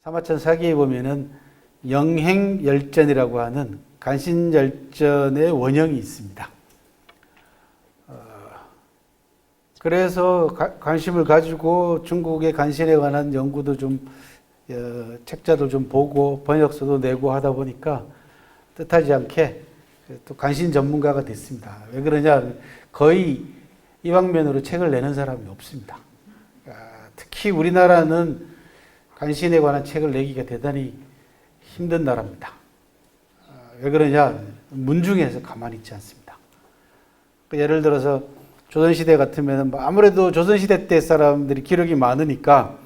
사마천 사기에 보면은 영행열전이라고 하는 간신열전의 원형이 있습니다. 그래서 관심을 가지고 중국의 간신에 관한 연구도 좀 책자도 좀 보고 번역서도 내고 하다 보니까 뜻하지 않게 또 간신 전문가가 됐습니다. 왜 그러냐? 거의 이 방면으로 책을 내는 사람이 없습니다. 특히 우리나라는 간신에 관한 책을 내기가 대단히 힘든 나라입니다. 왜 그러냐? 문중에서 가만히 있지 않습니다. 예를 들어서 조선시대 같으면 아무래도 조선시대 때 사람들이 기록이 많으니까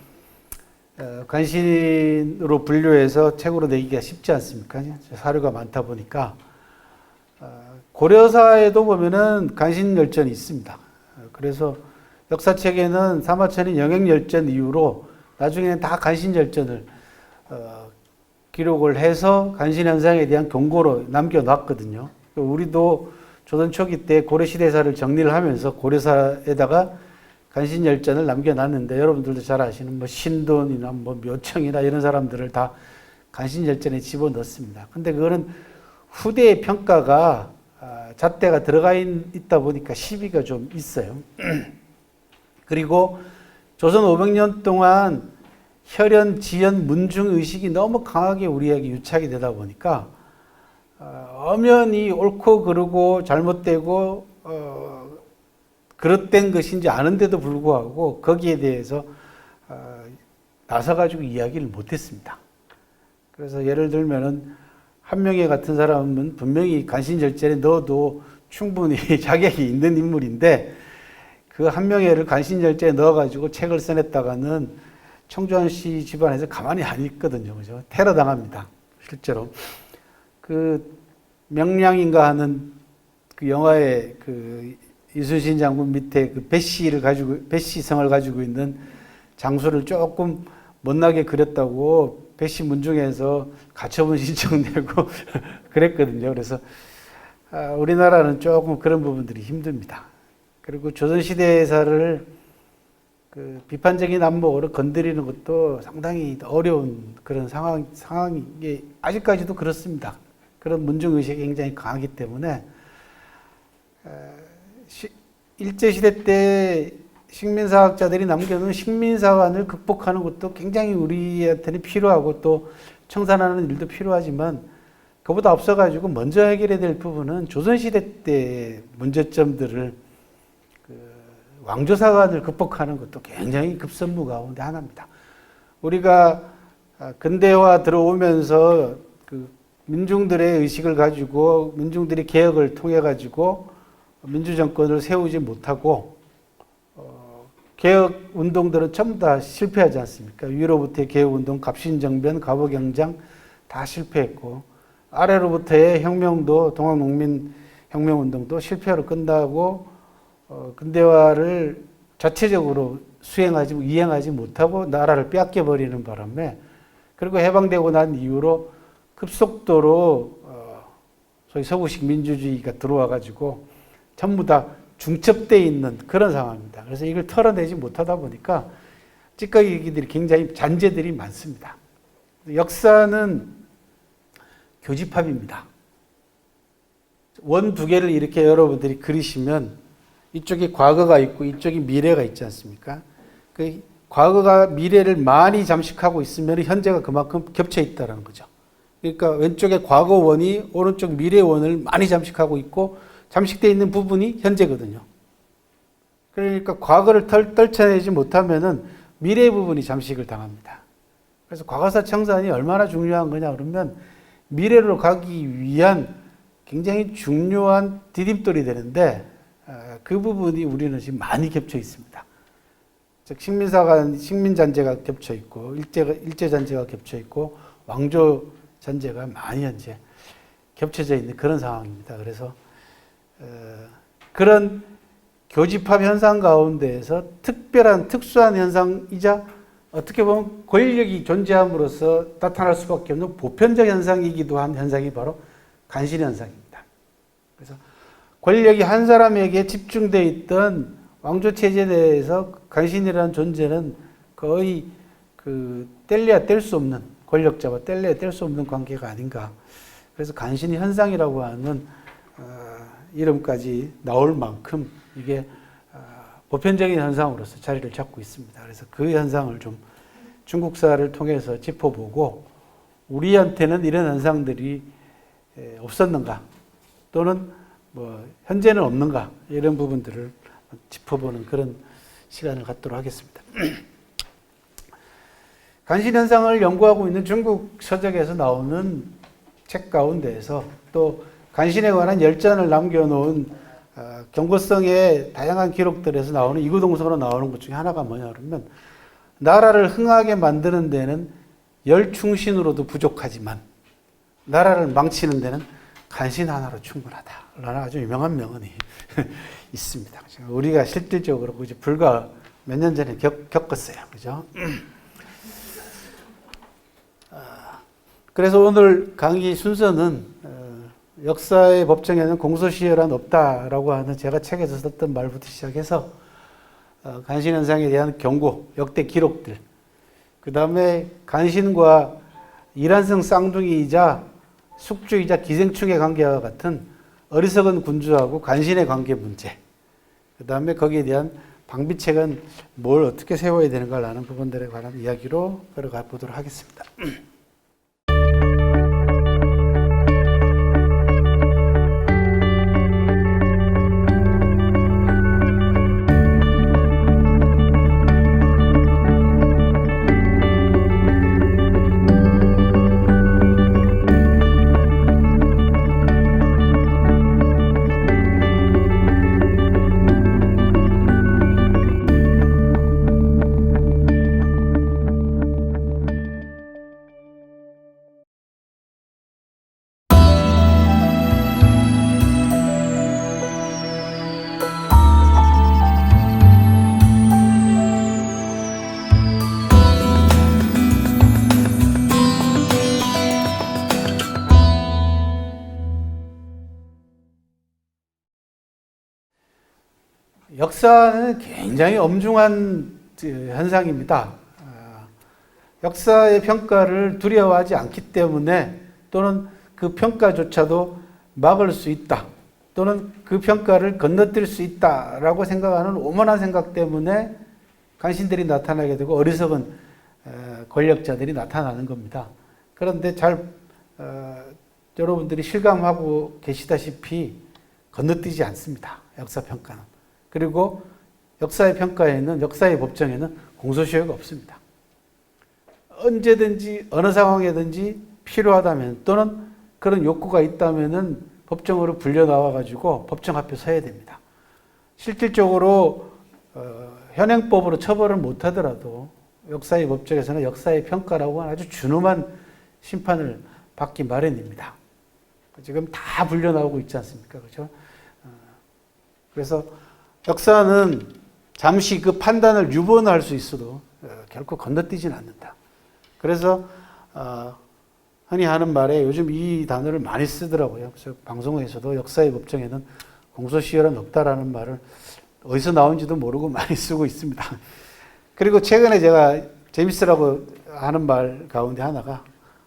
간신으로 분류해서 책으로 내기가 쉽지 않습니까? 사료가 많다 보니까. 고려사에도 보면은 간신열전이 있습니다. 그래서 역사책에는 사마천이 영행열전 이후로 나중에는 다 간신열전을 기록을 해서 간신현상에 대한 경고로 남겨놨거든요. 우리도 조선 초기 때 고려시대사를 정리를 하면서 고려사에다가 간신열전을 남겨놨는데 여러분들도 잘 아시는 뭐 신돈이나 뭐 묘청이나 이런 사람들을 다 간신열전에 집어넣습니다. 근데 그거는 후대의 평가가 잣대가 들어가 있다 보니까 시비가 좀 있어요. 그리고 조선 500년 동안 혈연, 지연, 문중 의식이 너무 강하게 우리에게 유착이 되다 보니까 엄연히 옳고 그르고 잘못되고 그릇된 것인지 아는데도 불구하고 거기에 대해서 나서가지고 이야기를 못했습니다. 그래서 예를 들면은 한명회 같은 사람은 분명히 간신열전에 넣어도 충분히 자격이 있는 인물인데 그 한명회를 간신열전에 넣어가지고 책을 써냈다가는 청주환 씨 집안에서 가만히 안 있거든요. 그죠? 테러 당합니다. 실제로. 그 명량인가 하는 그 영화의 그 이순신 장군 밑에 그 배씨성을 가지고 있는 장소를 조금 못나게 그렸다고 배씨 문중에서 가처분 신청 내고 그랬거든요. 그래서 우리나라는 조금 그런 부분들이 힘듭니다. 그리고 조선시대사를 그 비판적인 안목으로 건드리는 것도 상당히 어려운 그런 상황이 아직까지도 그렇습니다. 그런 문중의식이 굉장히 강하기 때문에 일제시대 때 식민사학자들이 남겨놓은 식민사관을 극복하는 것도 굉장히 우리한테는 필요하고 또 청산하는 일도 필요하지만 그보다 앞서가지고 먼저 해결해야 될 부분은 조선시대 때 문제점들을 왕조사관을 극복하는 것도 굉장히 급선무 가운데 하나입니다. 우리가 근대화 들어오면서 그 민중들의 의식을 가지고 민중들이 개혁을 통해 가지고 민주정권을 세우지 못하고 개혁 운동들은 전부 다 실패하지 않습니까? 위로부터의 개혁 운동, 갑신정변, 갑오경장 다 실패했고 아래로부터의 혁명도 동학농민 혁명운동도 실패로 끝나고 근대화를 자체적으로 이행하지 못하고 나라를 빼앗겨버리는 바람에 그리고 해방되고 난 이후로 급속도로 소위 서구식 민주주의가 들어와가지고 전부 다 중첩되어 있는 그런 상황입니다. 그래서 이걸 털어내지 못하다 보니까 찌꺼기들이 굉장히 잔재들이 많습니다. 역사는 교집합입니다. 원 두 개를 이렇게 여러분들이 그리시면 이쪽에 과거가 있고 이쪽에 미래가 있지 않습니까? 그 과거가 미래를 많이 잠식하고 있으면 현재가 그만큼 겹쳐 있다는 거죠. 그러니까 왼쪽에 과거 원이 오른쪽 미래 원을 많이 잠식하고 있고 잠식되어 있는 부분이 현재거든요. 그러니까 과거를 떨쳐내지 못하면은 미래 부분이 잠식을 당합니다. 그래서 과거사 청산이 얼마나 중요한 거냐 그러면 미래로 가기 위한 굉장히 중요한 디딤돌이 되는데 그 부분이 우리는 지금 많이 겹쳐 있습니다. 즉 식민잔재가 겹쳐 있고 일제잔재가 겹쳐 있고 왕조잔재가 많이 현재 겹쳐져 있는 그런 상황입니다. 그래서 그런 교집합 현상 가운데에서 특수한 현상이자 어떻게 보면 권력이 존재함으로써 나타날 수밖에 없는 보편적 현상이기도 한 현상이 바로 간신 현상입니다. 그래서 권력이 한 사람에게 집중되어 있던 왕조 체제 내에서 간신이라는 존재는 거의 뗄래야 뗄 수 없는, 권력자와 뗄래야 뗄 수 없는 관계가 아닌가. 그래서 간신 현상이라고 하는 이름까지 나올 만큼 이게 보편적인 현상으로서 자리를 잡고 있습니다. 그래서 그 현상을 좀 중국사를 통해서 짚어보고 우리한테는 이런 현상들이 없었는가 또는 뭐 현재는 없는가 이런 부분들을 짚어보는 그런 시간을 갖도록 하겠습니다. 간신현상을 연구하고 있는 중국 서적에서 나오는 책 가운데에서 또 간신에 관한 열전을 남겨놓은 경고성의 다양한 기록들에서 나오는 이구동성으로 나오는 것 중에 하나가 뭐냐 그러면 나라를 흥하게 만드는 데는 열충신으로도 부족하지만 나라를 망치는 데는 간신 하나로 충분하다 라는 아주 유명한 명언이 있습니다. 우리가 실질적으로 불과 몇 년 전에 겪었어요. 그죠? 그래서 오늘 강의 순서는 역사의 법정에는 공소시효란 없다라고 하는 제가 책에서 썼던 말부터 시작해서 간신현상에 대한 경고, 역대 기록들, 그 다음에 간신과 이란성 쌍둥이이자 숙주이자 기생충의 관계와 같은 어리석은 군주하고 간신의 관계 문제, 그 다음에 거기에 대한 방비책은 뭘 어떻게 세워야 되는가라는 부분들에 관한 이야기로 걸어가 보도록 하겠습니다. 역사는 굉장히 엄중한 현상입니다. 역사의 평가를 두려워하지 않기 때문에 또는 그 평가조차도 막을 수 있다 또는 그 평가를 건너뛸 수 있다라고 생각하는 오만한 생각 때문에 간신들이 나타나게 되고 어리석은 권력자들이 나타나는 겁니다. 그런데 여러분들이 실감하고 계시다시피 건너뛰지 않습니다. 역사평가는. 그리고 역사의 평가에는, 역사의 법정에는 공소시효가 없습니다. 언제든지 어느 상황에든지 필요하다면 또는 그런 욕구가 있다면은 법정으로 불려 나와가지고 법정 앞에 서야 됩니다. 실질적으로 현행법으로 처벌을 못하더라도 역사의 법정에서는 역사의 평가라고 하는 아주 준엄한 심판을 받기 마련입니다. 지금 다 불려 나오고 있지 않습니까? 그렇죠? 그래서 역사는 잠시 그 판단을 유보할 수 있어도 결코 건너뛰지는 않는다. 그래서 흔히 하는 말에 요즘 이 단어를 많이 쓰더라고요. 그래서 방송에서도 역사의 법정에는 공소시효란 없다라는 말을 어디서 나온지도 모르고 많이 쓰고 있습니다. 그리고 최근에 제가 재밌으라고 하는 말 가운데 하나가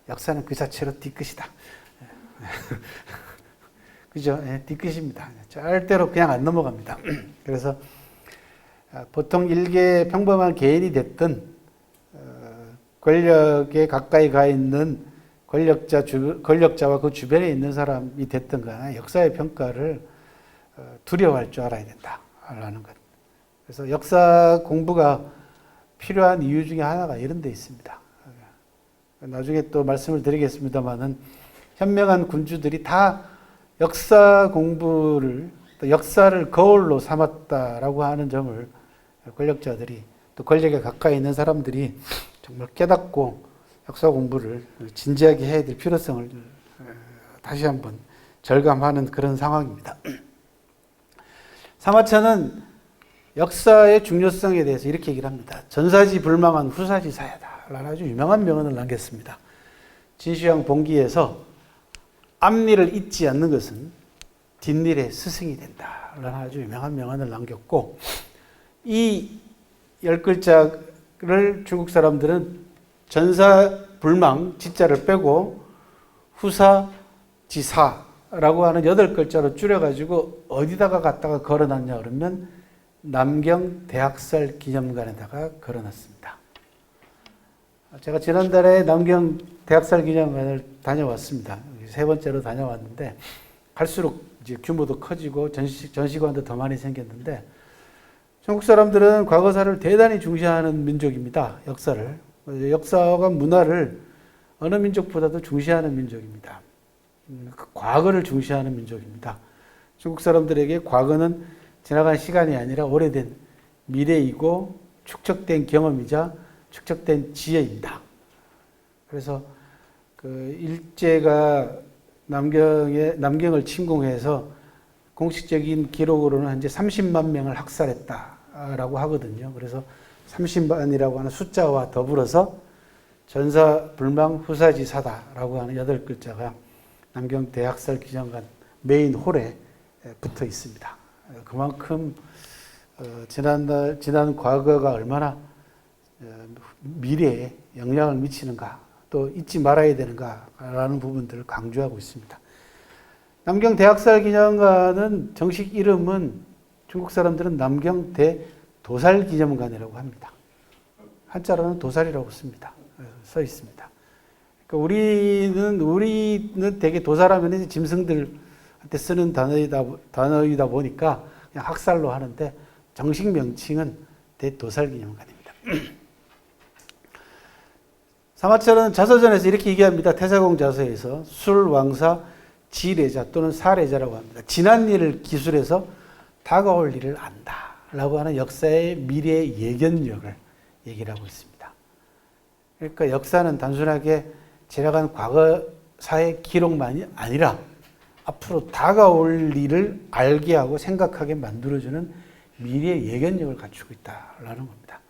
역사는 그 자체로 뒤끝이다. 그죠? 뒤끝입니다. 절대로 그냥 안 넘어갑니다. 그래서 보통 일개 평범한 개인이 됐든 권력에 가까이 가 있는 권력자와 그 주변에 있는 사람이 됐든 간에 역사의 평가를 두려워할 줄 알아야 된다라는 것. 그래서 역사 공부가 필요한 이유 중에 하나가 이런 데 있습니다. 나중에 또 말씀을 드리겠습니다만은 현명한 군주들이 다 역사 공부를, 또 역사를 거울로 삼았다라고 하는 점을 권력자들이, 또 권력에 가까이 있는 사람들이 정말 깨닫고 역사 공부를 진지하게 해야 될 필요성을 다시 한번 절감하는 그런 상황입니다. 사마천은 역사의 중요성에 대해서 이렇게 얘기를 합니다. 전사지 불망한 후사지 사야다 라는 아주 유명한 명언을 남겼습니다. 진시황 본기에서 앞일을 잊지 않는 것은 뒷일의 스승이 된다 라는 아주 유명한 명언을 남겼고, 이 10글자를 중국 사람들은 전사불망 지자를 빼고 후사지사라고 하는 8글자로 줄여가지고 어디다가 갖다가 걸어놨냐 그러면 남경 대학살 기념관에다가 걸어놨습니다. 제가 지난달에 남경 대학살 기념관을 다녀왔습니다. 3번째로 다녀왔는데 갈수록 이제 규모도 커지고 전시관도 더 많이 생겼는데, 중국 사람들은 과거사를 대단히 중시하는 민족입니다. 역사와 문화를 어느 민족보다도 중시하는 민족입니다. 과거를 중시하는 민족입니다. 중국 사람들에게 과거는 지나간 시간이 아니라 오래된 미래이고 축적된 경험이자 축적된 지혜입니다. 그래서 그 일제가 남경을 침공해서 공식적인 기록으로는 현재 30만 명을 학살했다라고 하거든요. 그래서 30만이라고 하는 숫자와 더불어서 전사불망 후사지사다라고 하는 8글자가 남경 대학살 기념관 메인 홀에 붙어 있습니다. 그만큼 지난 과거가 얼마나 미래에 영향을 미치는가, 또 잊지 말아야 되는가라는 부분들을 강조하고 있습니다. 남경 대학살 기념관은 정식 이름은 중국 사람들은 남경 대도살 기념관이라고 합니다. 한자로는 도살이라고 써 있습니다. 그러니까 우리는 되게 도살하면 짐승들한테 쓰는 단어이다 보니까 그냥 학살로 하는데, 정식 명칭은 대도살 기념관입니다. 사마천은 자서전에서 이렇게 얘기합니다. 태사공 자서에서 술왕사 지례자 또는 사례자라고 합니다. 지난 일을 기술해서 다가올 일을 안다 라고 하는 역사의 미래 예견력을 얘기를 하고 있습니다. 그러니까 역사는 단순하게 지나간 과거사의 기록만이 아니라 앞으로 다가올 일을 알게 하고 생각하게 만들어주는 미래 예견력을 갖추고 있다라는 겁니다.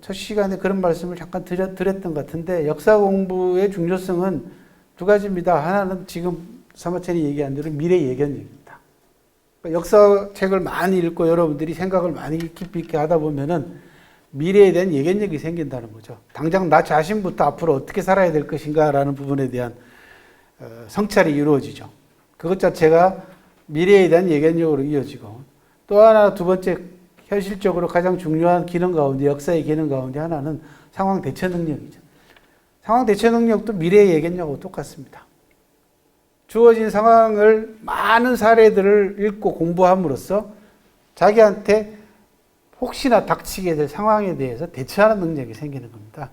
첫 시간에 그런 말씀을 잠깐 드렸던 것 같은데, 역사 공부의 중요성은 두 가지입니다. 하나는 지금 사마천이 얘기한 대로 미래 예견력입니다. 그러니까 역사책을 많이 읽고 여러분들이 생각을 많이 깊이 있게 하다 보면은 미래에 대한 예견력이 생긴다는 거죠. 당장 나 자신부터 앞으로 어떻게 살아야 될 것인가라는 부분에 대한 성찰이 이루어지죠. 그것 자체가 미래에 대한 예견력으로 이어지고, 또 하나 두 번째 현실적으로 가장 중요한 기능 가운데, 역사의 기능 가운데 하나는 상황 대처 능력이죠. 상황 대처 능력도 미래의 예견력하고 똑같습니다. 주어진 상황을 많은 사례들을 읽고 공부함으로써 자기한테 혹시나 닥치게 될 상황에 대해서 대처하는 능력이 생기는 겁니다.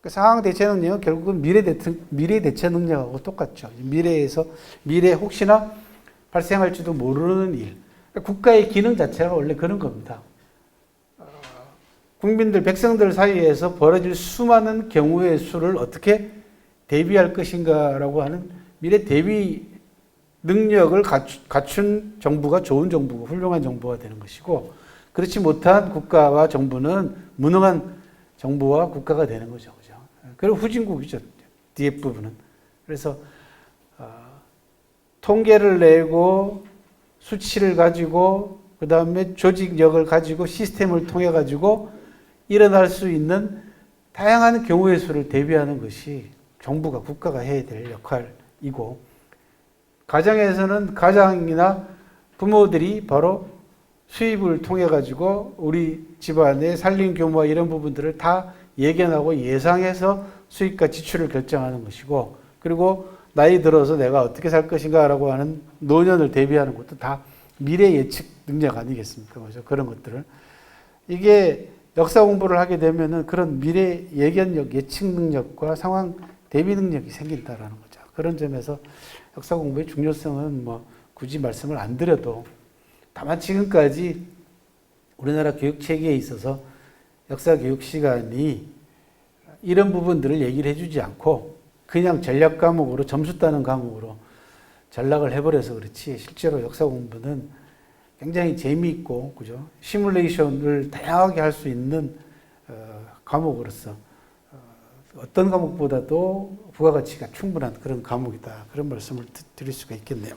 그 상황 대처 능력은 결국은 미래 대처 능력하고 똑같죠. 미래에 혹시나 발생할지도 모르는 일. 국가의 기능 자체가 원래 그런 겁니다. 국민들, 백성들 사이에서 벌어질 수많은 경우의 수를 어떻게 대비할 것인가라고 하는 미래 대비 능력을 갖춘 정부가 좋은 정부고 훌륭한 정부가 되는 것이고, 그렇지 못한 국가와 정부는 무능한 정부와 국가가 되는 거죠. 그죠? 그리고 후진국이죠. 뒤에 부분은. 그래서 통계를 내고 수치를 가지고 그 다음에 조직력을 가지고 시스템을 통해 가지고 일어날 수 있는 다양한 경우의 수를 대비하는 것이 정부가, 국가가 해야 될 역할이고, 가정에서는 가장이나 부모들이 바로 수입을 통해 가지고 우리 집안의 살림 규모와 이런 부분들을 다 예견하고 예상해서 수입과 지출을 결정하는 것이고, 그리고 나이 들어서 내가 어떻게 살 것인가라고 하는 노년을 대비하는 것도 다 미래 예측 능력 아니겠습니까? 그죠? 그런 것들을. 이게 역사 공부를 하게 되면은 그런 미래 예견력, 예측 능력과 상황 대비 능력이 생긴다라는 거죠. 그런 점에서 역사 공부의 중요성은 뭐 굳이 말씀을 안 드려도, 다만 지금까지 우리나라 교육 체계에 있어서 역사 교육 시간이 이런 부분들을 얘기를 해주지 않고 그냥 전략 과목으로, 점수 따는 과목으로 전락을 해버려서 그렇지, 실제로 역사 공부는 굉장히 재미있고, 그죠? 시뮬레이션을 다양하게 할 수 있는 과목으로서 어떤 과목보다도 부가가치가 충분한 그런 과목이다. 그런 말씀을 드릴 수가 있겠네요.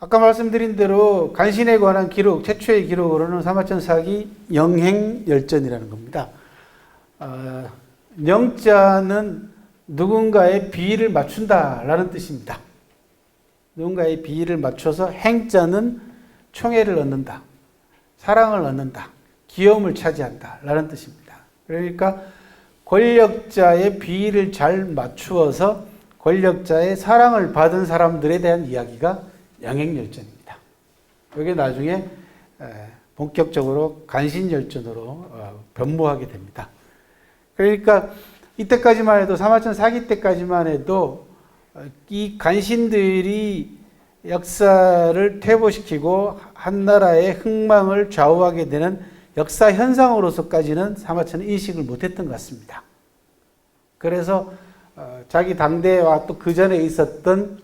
아까 말씀드린 대로 간신에 관한 기록, 최초의 기록으로는 사마천 사기 영행열전이라는 겁니다. 영자는 누군가의 비위를 맞춘다라는 뜻입니다. 누군가의 비위를 맞춰서 행자는 총애를 얻는다, 사랑을 얻는다, 귀여움을 차지한다라는 뜻입니다. 그러니까 권력자의 비위를 잘 맞추어서 권력자의 사랑을 받은 사람들에 대한 이야기가 영행열전입니다. 이게 나중에 본격적으로 간신열전으로 변모하게 됩니다. 그러니까 이때까지만 해도 사마천 사기 때까지만 해도 이 간신들이 역사를 퇴보시키고 한 나라의 흥망을 좌우하게 되는 역사 현상으로서까지는 사마천은 인식을 못했던 것 같습니다. 그래서 자기 당대와 또 그 전에 있었던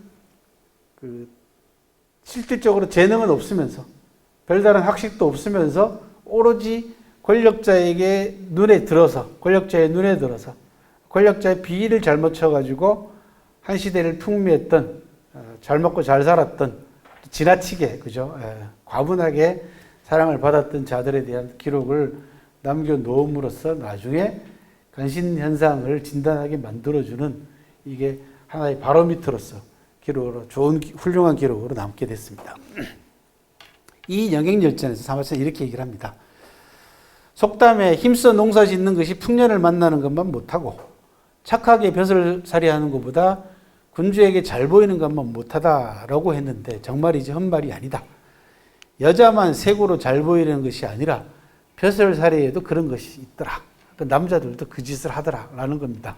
실질적으로 재능은 없으면서 별다른 학식도 없으면서 오로지 권력자의 눈에 들어서 권력자의 비위를 잘 맞춰가지고 한 시대를 풍미했던, 잘 먹고 잘 살았던, 지나치게 그죠, 과분하게 사랑을 받았던 자들에 대한 기록을 남겨놓음으로써 나중에 간신 현상을 진단하게 만들어주는 이게 하나의 바로미터로서 기록으로 좋은 훌륭한 기록으로 남게 됐습니다. 이 영행열전에서 사마천은 이렇게 얘기를 합니다. 속담에 힘써 농사 짓는 것이 풍년을 만나는 것만 못하고 착하게 벼슬살이하는 것보다 군주에게 잘 보이는 것만 못하다라고 했는데 정말이지 헛말이 아니다. 여자만 색으로 잘 보이는 것이 아니라 벼슬살이에도 그런 것이 있더라. 남자들도 그 짓을 하더라라는 겁니다.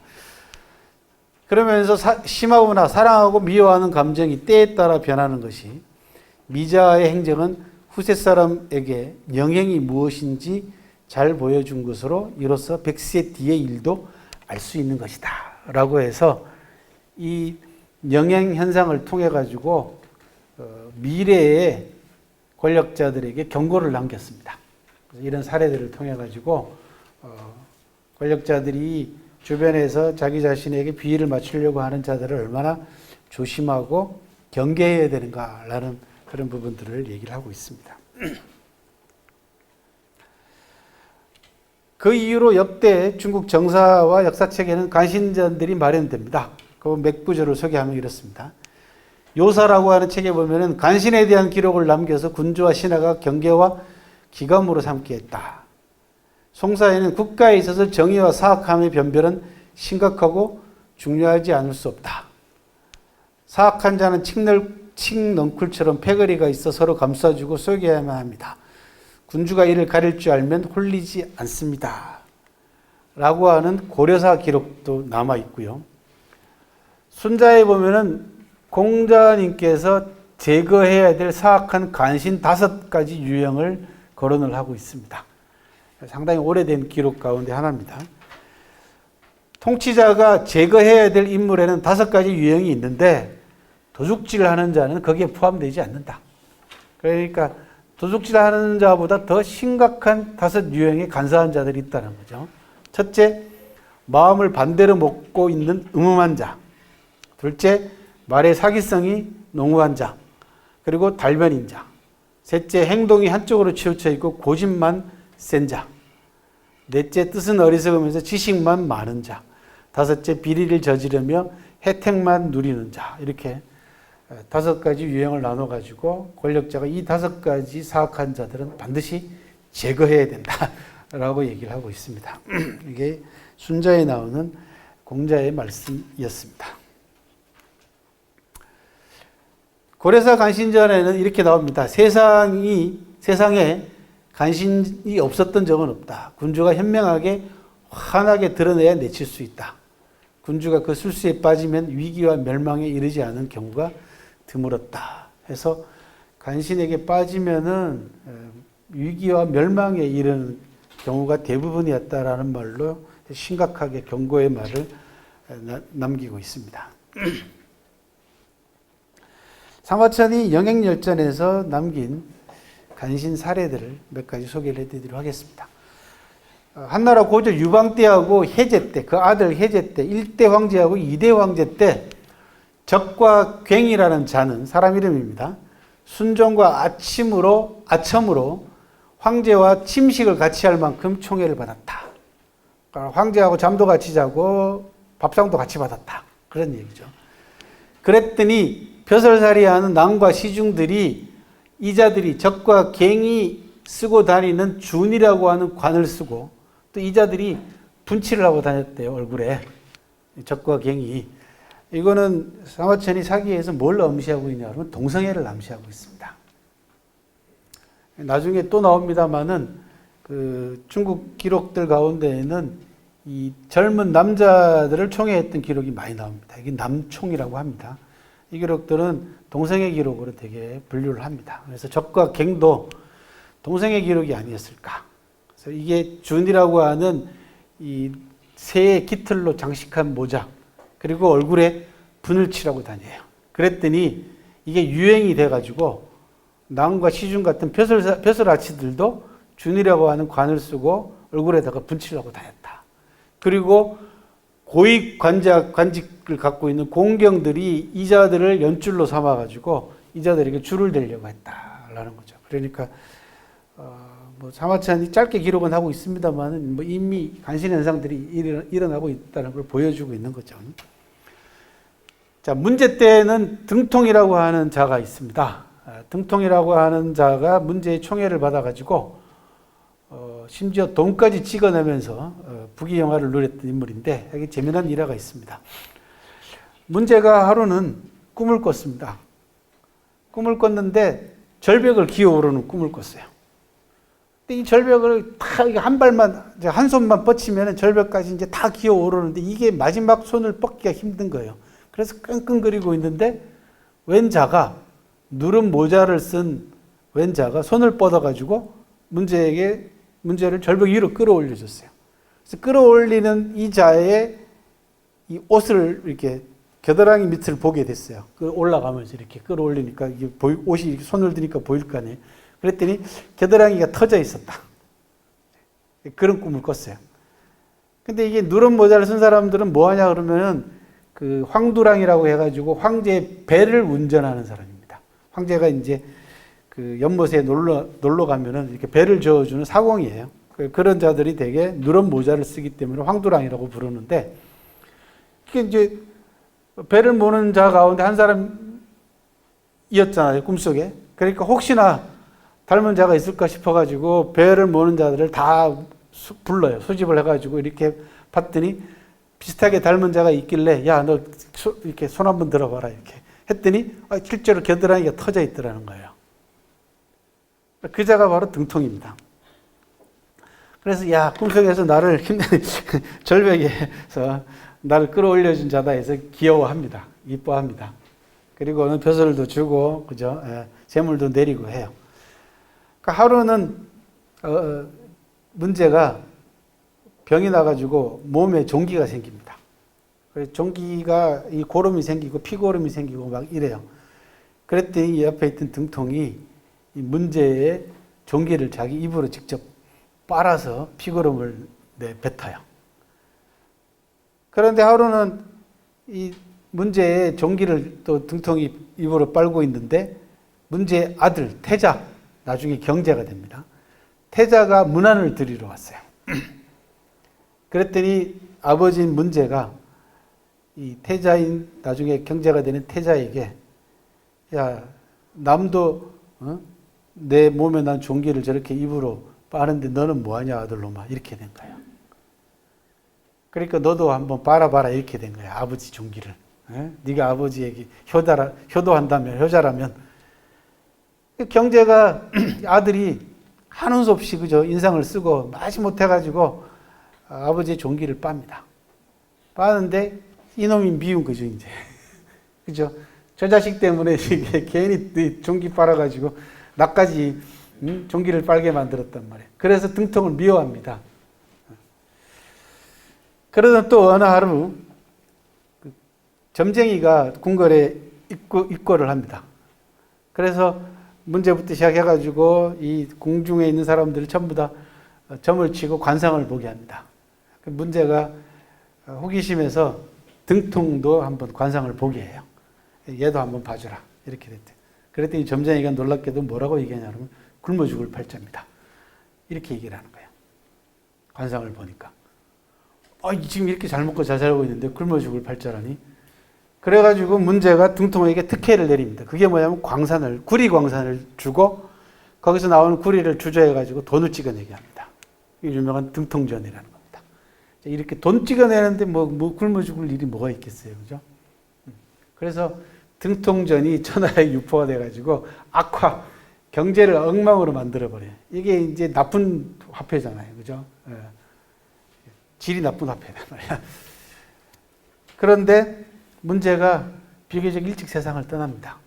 그러면서 심하거나 사랑하고 미워하는 감정이 때에 따라 변하는 것이 미자의 행정은 후세 사람에게 영행이 무엇인지 잘 보여준 것으로 이로써 백세 뒤의 일도 알 수 있는 것이다 라고 해서 이 영행 현상을 통해 가지고 미래의 권력자들에게 경고를 남겼습니다. 그래서 이런 사례들을 통해 가지고 권력자들이 주변에서 자기 자신에게 비위를 맞추려고 하는 자들을 얼마나 조심하고 경계해야 되는가라는 그런 부분들을 얘기를 하고 있습니다. 그 이후로 역대 중국 정사와 역사책에는 간신전들이 마련됩니다. 그 몇 구절을 소개하면 이렇습니다. 요사라고 하는 책에 보면은 간신에 대한 기록을 남겨서 군주와 신하가 경계와 기감으로 삼게 했다. 송사에는 국가에 있어서 정의와 사악함의 변별은 심각하고 중요하지 않을 수 없다. 사악한 자는 칡넝쿨처럼 패거리가 있어 서로 감싸주고 쏘게야만 합니다. 군주가 이를 가릴 줄 알면 홀리지 않습니다. 라고 하는 고려사 기록도 남아 있고요. 순자에 보면은 공자님께서 제거해야 될 사악한 간신 5가지 유형을 거론을 하고 있습니다. 상당히 오래된 기록 가운데 하나입니다. 통치자가 제거해야 될 인물에는 5가지 유형이 있는데 도둑질을 하는 자는 거기에 포함되지 않는다. 그러니까 도둑질하는 자보다 더 심각한 5 유형의 간사한 자들이 있다는 거죠. 첫째, 마음을 반대로 먹고 있는 음음한 자. 둘째, 말의 사기성이 농후한 자. 그리고 달변인 자. 셋째, 행동이 한쪽으로 치우쳐 있고 고집만 센 자. 넷째, 뜻은 어리석으면서 지식만 많은 자. 다섯째, 비리를 저지르며 혜택만 누리는 자. 이렇게 5가지 유형을 나눠가지고 권력자가 이 5가지 사악한 자들은 반드시 제거해야 된다라고 얘기를 하고 있습니다. 이게 순자에 나오는 공자의 말씀이었습니다. 고려사 간신전에는 이렇게 나옵니다. 세상에 간신이 없었던 적은 없다. 군주가 현명하게 환하게 드러내야 내칠 수 있다. 군주가 그 술수에 빠지면 위기와 멸망에 이르지 않은 경우가 드물었다. 해서 간신에게 빠지면은 위기와 멸망에 이르는 경우가 대부분이었다라는 말로 심각하게 경고의 말을 남기고 있습니다. 사마천이 영행열전에서 남긴 간신 사례들을 몇 가지 소개를 해드리도록 하겠습니다. 한나라 고조 유방 때하고 해제 때, 그 아들 해제 때, 1대 황제하고 2대 황제 때 적과 괭이라는 자는 사람 이름입니다. 순종과 아첨으로 황제와 침식을 같이 할 만큼 총애를 받았다. 그러니까 황제하고 잠도 같이 자고 밥상도 같이 받았다. 그런 얘기죠. 그랬더니 벼슬살이하는 낭과 시중들이 이자들이 적과 갱이 쓰고 다니는 준이라고 하는 관을 쓰고 또 이자들이 분칠을 하고 다녔대요. 얼굴에. 적과 갱이. 이거는 사마천이 사기에서 뭘 암시하고 있냐 그러면 동성애를 암시하고 있습니다. 나중에 또 나옵니다만은 그 중국 기록들 가운데에는 이 젊은 남자들을 총애했던 기록이 많이 나옵니다. 이게 남총이라고 합니다. 이 기록들은 동성애 기록으로 되게 분류를 합니다. 그래서 적과 갱도 동성애 기록이 아니었을까. 그래서 이게 준이라고 하는 이 새의 깃털로 장식한 모자, 그리고 얼굴에 분을 칠하고 다녀요. 그랬더니 이게 유행이 돼가지고 낭과 시중 같은 벼슬아치들도 준이라고 하는 관을 쓰고 얼굴에다가 분칠하고 다녔다. 그리고 고위 관직을 갖고 있는 공경들이 이자들을 연줄로 삼아가지고 이자들에게 줄을 대려고 했다라는 거죠. 그러니까 뭐 사마천이 짧게 기록은 하고 있습니다만은 뭐 이미 간신 현상들이 일어나고 있다는 걸 보여주고 있는 거죠. 자, 문제 때는 등통이라고 하는 자가 있습니다. 등통이라고 하는 자가 문제의 총애를 받아가지고 심지어 돈까지 찍어내면서 부귀영화를 누렸던 인물인데 여기 재미난 일화가 있습니다. 문제가 하루는 꿈을 꿨습니다. 꿈을 꿨는데 절벽을 기어오르는 꿈을 꿨어요. 이 절벽을 다 한 발만, 한 손만 뻗치면 절벽까지 이제 다 기어오르는데 이게 마지막 손을 뻗기가 힘든 거예요. 그래서 끙끙거리고 있는데 왼자가 누른 모자를 쓴 왼자가 손을 뻗어가지고 문제를 절벽 위로 끌어올려줬어요. 그래서 끌어올리는 이 자의 이 옷을 이렇게 겨드랑이 밑을 보게 됐어요. 올라가면서 이렇게 끌어올리니까 이게 옷이 손을 드니까 보일 거 아니에요. 그랬더니 겨드랑이가 터져 있었다. 그런 꿈을 꿨어요. 근데 이게 누런 모자를 쓴 사람들은 뭐 하냐 그러면은 그 황두랑이라고 해가지고 황제의 배를 운전하는 사람입니다. 황제가 이제 그 연못에 놀러 가면은 이렇게 배를 저어주는 사공이에요. 그런 자들이 되게 누런 모자를 쓰기 때문에 황두랑이라고 부르는데 이게 이제 배를 모는 자 가운데 한 사람이었잖아요. 꿈속에. 그러니까 혹시나 닮은 자가 있을까 싶어가지고 배를 모는 자들을 다 불러요. 소집을 해가지고 이렇게 봤더니 비슷하게 닮은 자가 있길래 야, 너 이렇게 손 한번 들어봐라 이렇게 했더니 실제로 겨드랑이가 터져 있더라는 거예요. 그 자가 바로 등통입니다. 그래서 야, 꿈속에서 나를 절벽에서 나를 끌어올려준 자다 해서 귀여워합니다. 이뻐합니다. 그리고 어느 벼슬도 주고 그죠? 재물도 내리고 해요. 그러니까 하루는 문제가 병이 나가지고 몸에 종기가 생깁니다. 종기가 이 고름이 생기고 피고름이 생기고 막 이래요. 그랬더니 옆에 있던 등통이 이 문제의 종기를 자기 입으로 직접 빨아서 피고름을 뱉어요. 그런데 하루는 이 문제의 종기를 또 등통이 입으로 빨고 있는데 문제의 아들 태자, 나중에 경제가 됩니다. 태자가 문안을 드리러 왔어요. 그랬더니 아버지인 문제가 이 태자인 나중에 경제가 되는 태자에게 야, 남도 내 몸에 난 종기를 저렇게 입으로 빠는데 너는 뭐하냐 아들놈아 이렇게 된 거예요. 그러니까 너도 한번 빨아봐라 이렇게 된 거야. 아버지 종기를. 네가 아버지에게 효자라면 경제가 아들이 한운 수 없이 그저 인상을 쓰고 마지 못해가지고 아버지의 종기를 빱니다. 빠는데 이놈이 미운 거죠 이제. 그죠? 저 자식 때문에 괜히 종기 빨아가지고 나까지 종기를 빨게 만들었단 말이에요. 그래서 등통을 미워합니다. 그러던 또 어느 하루 점쟁이가 궁궐에 입고를 합니다. 그래서 문제부터 시작해가지고 이 궁중에 있는 사람들을 전부 다 점을 치고 관상을 보게 합니다. 문제가 호기심에서 등통도 한번 관상을 보게 해요. 얘도 한번 봐주라. 이렇게 됐대. 그랬더니 점장이가 놀랍게도 뭐라고 얘기하냐면 굶어 죽을 팔자입니다. 이렇게 얘기를 하는 거예요. 관상을 보니까. 지금 이렇게 잘 먹고 잘 살고 있는데 굶어 죽을 팔자라니. 그래가지고 문제가 등통에게 특혜를 내립니다. 그게 뭐냐면 구리 광산을 주고 거기서 나오는 구리를 주저해가지고 돈을 찍어내게 합니다. 이게 유명한 등통전이라는 겁니다. 이렇게 돈 찍어내는데 뭐 굶어 죽을 일이 뭐가 있겠어요. 그죠? 그래서 등통전이 천하의 유포가 돼가지고 경제를 엉망으로 만들어버려요. 이게 이제 나쁜 화폐잖아요. 그죠? 질이 나쁜 화폐단 말이야. 그런데 문제가 비교적 일찍 세상을 떠납니다.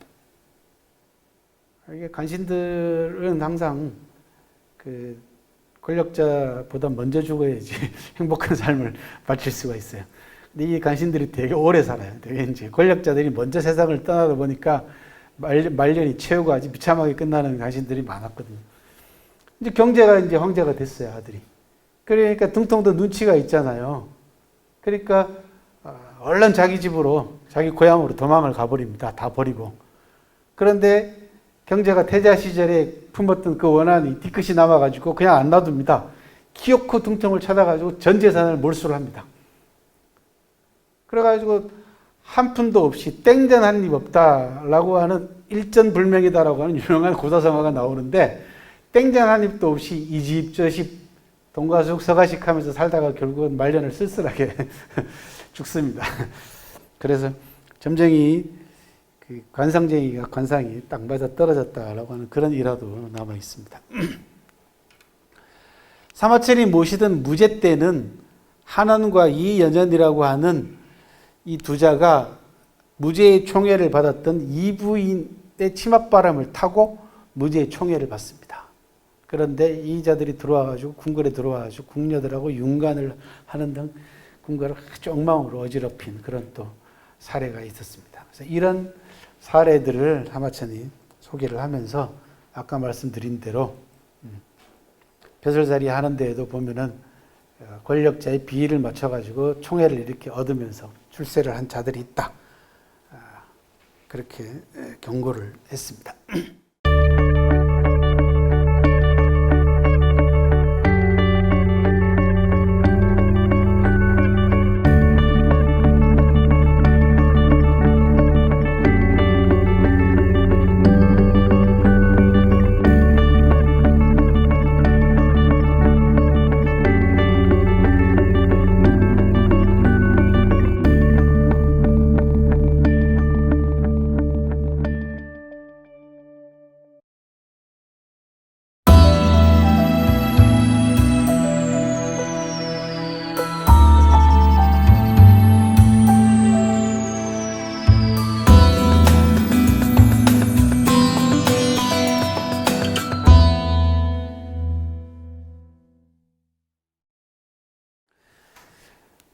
이게 간신들은 항상 그 권력자보다 먼저 죽어야지 행복한 삶을 바칠 수가 있어요. 근데 이 간신들이 되게 오래 살아요. 되게 이제 권력자들이 먼저 세상을 떠나다 보니까 말년이 최후가 아주 비참하게 끝나는 간신들이 많았거든요. 이제 경제가 이제 황제가 됐어요, 아들이. 그러니까 등통도 눈치가 있잖아요. 그러니까 얼른 자기 집으로, 자기 고향으로 도망을 가버립니다. 다 버리고. 그런데 경제가 태자 시절에 품었던 그 원한이 뒤끝이 남아가지고 그냥 안 놔둡니다. 기어코 등통을 찾아가지고 전 재산을 몰수를 합니다. 그래가지고 한 푼도 없이 땡전 한 입 없다라고 하는 일전불명이다라고 하는 유명한 고사성어가 나오는데 땡전 한 입도 없이 이 집 저 집 동가숙 서가식 하면서 살다가 결국은 말년을 쓸쓸하게 죽습니다. 그래서 점쟁이 관상쟁이가 관상이 딱 맞아 떨어졌다라고 하는 그런 일화도 남아 있습니다. 사마천이 모시던 무제 때는 한원과 이연전이라고 하는 이 두 자가 무제의 총애를 받았던 이부인의 치맛바람을 타고 무제의 총애를 받습니다. 그런데 이 자들이 들어와가지고 궁궐에 들어와가지고 궁녀들하고 윤관을 하는 등 궁궐을 아주 엉망으로 어지럽힌 그런 또 사례가 있었습니다. 그래서 이런 사례들을 하마천이 소개를 하면서 아까 말씀드린 대로 벼슬살이 하는 데에도 보면은 권력자의 비위를 맞춰가지고 총애를 이렇게 얻으면서 출세를 한 자들이 있다. 그렇게 경고를 했습니다.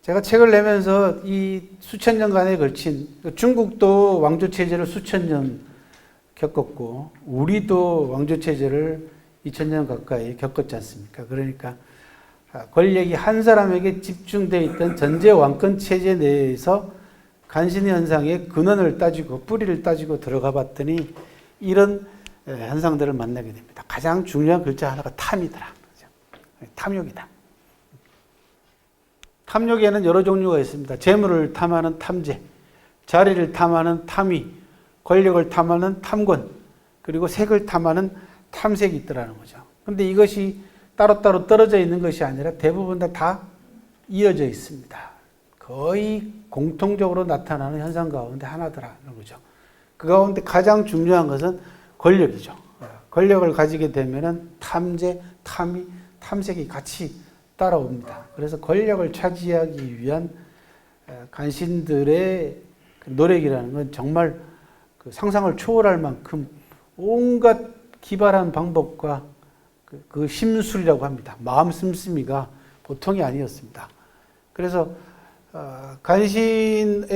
제가 책을 내면서 이 수천 년간에 걸친 중국도 왕조 체제를 수천 년 겪었고 우리도 왕조 체제를 2000년 가까이 겪었지 않습니까? 그러니까 권력이 한 사람에게 집중되어 있던 전제 왕권 체제 내에서 간신 현상의 근원을 따지고 뿌리를 따지고 들어가 봤더니 이런 현상들을 만나게 됩니다. 가장 중요한 글자 하나가 탐이더라. 탐욕이다. 탐욕에는 여러 종류가 있습니다. 재물을 탐하는 탐재, 자리를 탐하는 탐의, 권력을 탐하는 탐권, 그리고 색을 탐하는 탐색이 있더라는 거죠. 그런데 이것이 따로따로 떨어져 있는 것이 아니라 대부분 다 이어져 있습니다. 거의 공통적으로 나타나는 현상 가운데 하나더라는 거죠. 그 가운데 가장 중요한 것은 권력이죠. 권력을 가지게 되면은 탐재, 탐의, 탐색이 같이 따라옵니다. 그래서 권력을 차지하기 위한 간신들의 노력이라는 건 정말 상상을 초월할 만큼 온갖 기발한 방법과 그 심술이라고 합니다. 마음 씀씀이가 보통이 아니었습니다. 그래서 간신들은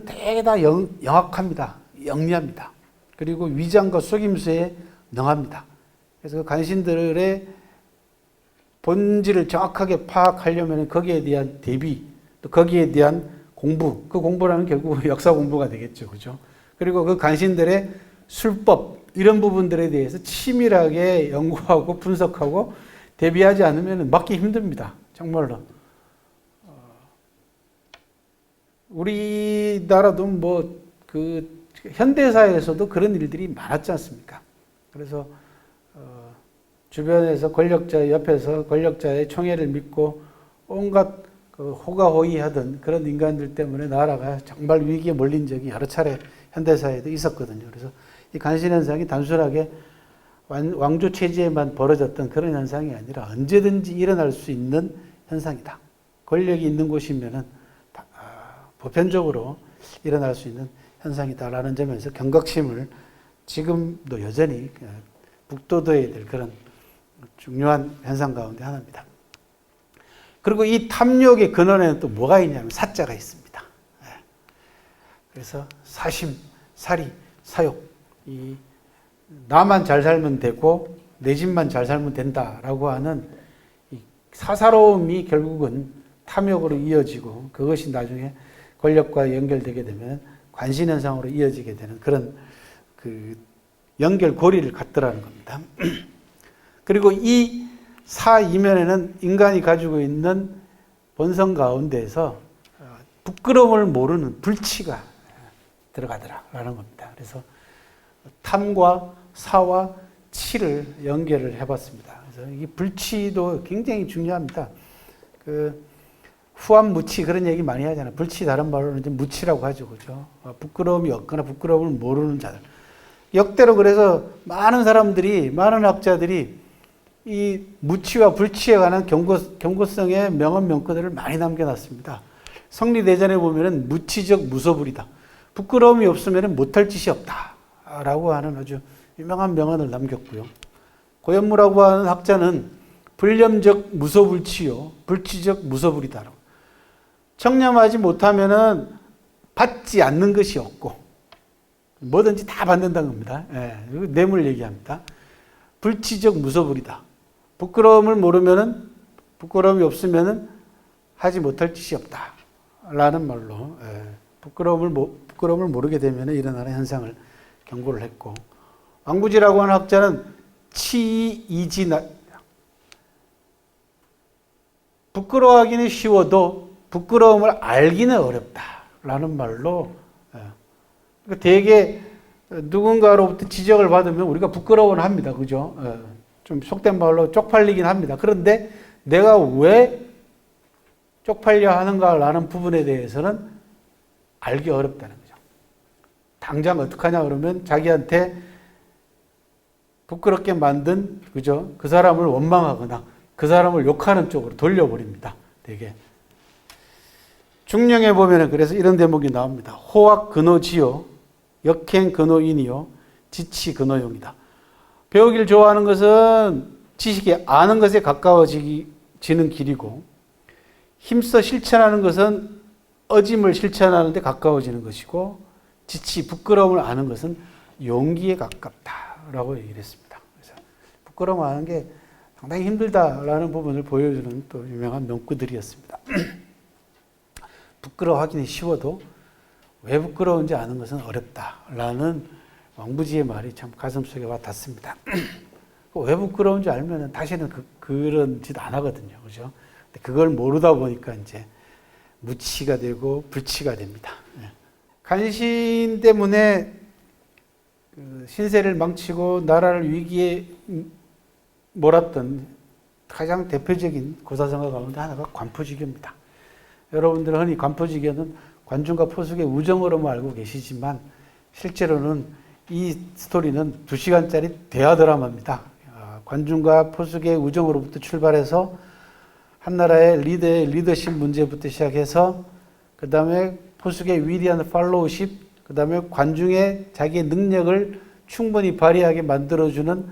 되게 다 영악합니다. 영리합니다. 그리고 위장과 속임수에 능합니다. 그래서 간신들의 본질을 정확하게 파악하려면 거기에 대한 대비, 또 거기에 대한 공부, 그 공부라는 결국 역사 공부가 되겠죠. 그죠? 그리고 그 간신들의 술법 이런 부분들에 대해서 치밀하게 연구하고 분석하고 대비하지 않으면 막기 힘듭니다. 정말로. 우리나라도 뭐 그 현대사에서도 그런 일들이 많았지 않습니까? 그래서 주변에서 권력자 옆에서 권력자의 총애를 믿고 온갖 그 호가호위하던 그런 인간들 때문에 나라가 정말 위기에 몰린 적이 여러 차례 현대사에도 있었거든요. 그래서 이 간신 현상이 단순하게 왕조 체제에만 벌어졌던 그런 현상이 아니라 언제든지 일어날 수 있는 현상이다. 권력이 있는 곳이면은 보편적으로 일어날 수 있는 현상이다라는 점에서 경각심을 지금도 여전히 북돋워야 될 그런 중요한 현상 가운데 하나입니다. 그리고 이 탐욕의 근원에는 또 뭐가 있냐면 사자가 있습니다. 그래서 사심, 사리, 사욕, 이 나만 잘 살면 되고 내 집만 잘 살면 된다라고 하는 이 사사로움이 결국은 탐욕으로 이어지고 그것이 나중에 권력과 연결되게 되면 관신현상으로 이어지게 되는 그런 그 연결고리를 갖더라는 겁니다. 그리고 이 사이면에는 인간이 가지고 있는 본성 가운데에서 부끄러움을 모르는 불치가 들어가더라라는 겁니다. 그래서 탐과 사와 치를 연결을 해봤습니다. 그래서 이 불치도 굉장히 중요합니다. 그 후암무치 그런 얘기 많이 하잖아요. 불치 다른 말로는 이제 무치라고 하죠, 그죠? 부끄러움이 없거나 부끄러움을 모르는 자들. 역대로 그래서 많은 사람들이 많은 학자들이 이 무치와 불치에 관한 경고성의 명언 명구들을 많이 남겨놨습니다. 성리대전에 보면은 무치적 무소불이다. 부끄러움이 없으면 못할 짓이 없다라고 하는 아주 유명한 명언을 남겼고요. 고현무라고 하는 학자는 불념적 무소불치요, 불치적 무소불이다. 청렴하지 못하면은 받지 않는 것이 없고 뭐든지 다 받는다는 겁니다. 예, 뇌물 얘기합니다. 불치적 무소불이다. 부끄러움을 모르면은 부끄러움이 없으면은 하지 못할 짓이 없다라는 말로 부끄러움을 모르게 되면 일어나는 현상을 경고를 했고 왕부지라고 하는 학자는 치이지나 부끄러워하기는 쉬워도 부끄러움을 알기는 어렵다라는 말로 되게 누군가로부터 지적을 받으면 우리가 부끄러워는 합니다. 그죠? 좀 속된 말로 쪽팔리긴 합니다. 그런데 내가 왜 쪽팔려 하는가라는 부분에 대해서는 알기 어렵다는 거죠. 당장 어떡하냐 그러면 자기한테 부끄럽게 만든, 그죠? 그 사람을 원망하거나 그 사람을 욕하는 쪽으로 돌려버립니다. 되게. 중령에 보면은 그래서 이런 대목이 나옵니다. 호학 근호지요, 역행 근호인이요, 지치 근호용이다. 배우기를 좋아하는 것은 지식이 아는 것에 가까워지는 길이고, 힘써 실천하는 것은 어짐을 실천하는 데 가까워지는 것이고, 지치, 부끄러움을 아는 것은 용기에 가깝다라고 얘기를 했습니다. 그래서 부끄러워하는 게 상당히 힘들다라는 부분을 보여주는 또 유명한 명구들이었습니다. 부끄러워하기는 쉬워도 왜 부끄러운지 아는 것은 어렵다라는 왕부지의 말이 참 가슴속에 와 닿습니다. 왜 부끄러운지 알면 다시는 그런 짓 안 하거든요. 그죠? 근데 그걸 모르다 보니까 이제 무치가 되고 불치가 됩니다. 간신 때문에 신세를 망치고 나라를 위기에 몰았던 가장 대표적인 고사성어 가운데 하나가 관포지교입니다. 여러분들은 흔히 관포지교는 관중과 포숙의 우정으로만 알고 계시지만 실제로는 이 스토리는 2시간짜리 대화 드라마입니다. 관중과 포숙의 우정으로부터 출발해서 한 나라의 리더의 리더십 문제부터 시작해서 그 다음에 포숙의 위대한 팔로우십, 그 다음에 관중의 자기의 능력을 충분히 발휘하게 만들어주는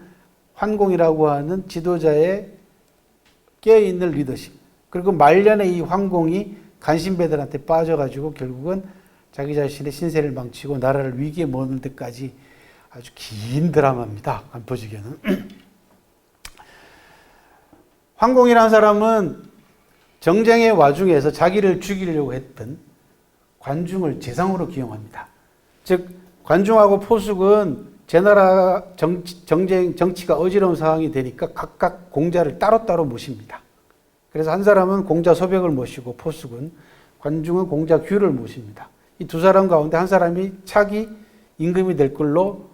환공이라고 하는 지도자의 깨어있는 리더십, 그리고 말년에 이 환공이 간신배들한테 빠져가지고 결국은 자기 자신의 신세를 망치고 나라를 위기에 모는 데까지 아주 긴 드라마입니다. 관포지교는. 환공이라는 사람은 정쟁의 와중에서 자기를 죽이려고 했던 관중을 재상으로 기용합니다. 즉 관중하고 포숙은 제나라 정치가 어지러운 상황이 되니까 각각 공자를 따로따로 모십니다. 그래서 한 사람은 공자 소백을 모시고 포숙은, 관중은 공자 규를 모십니다. 이 두 사람 가운데 한 사람이 차기 임금이 될 걸로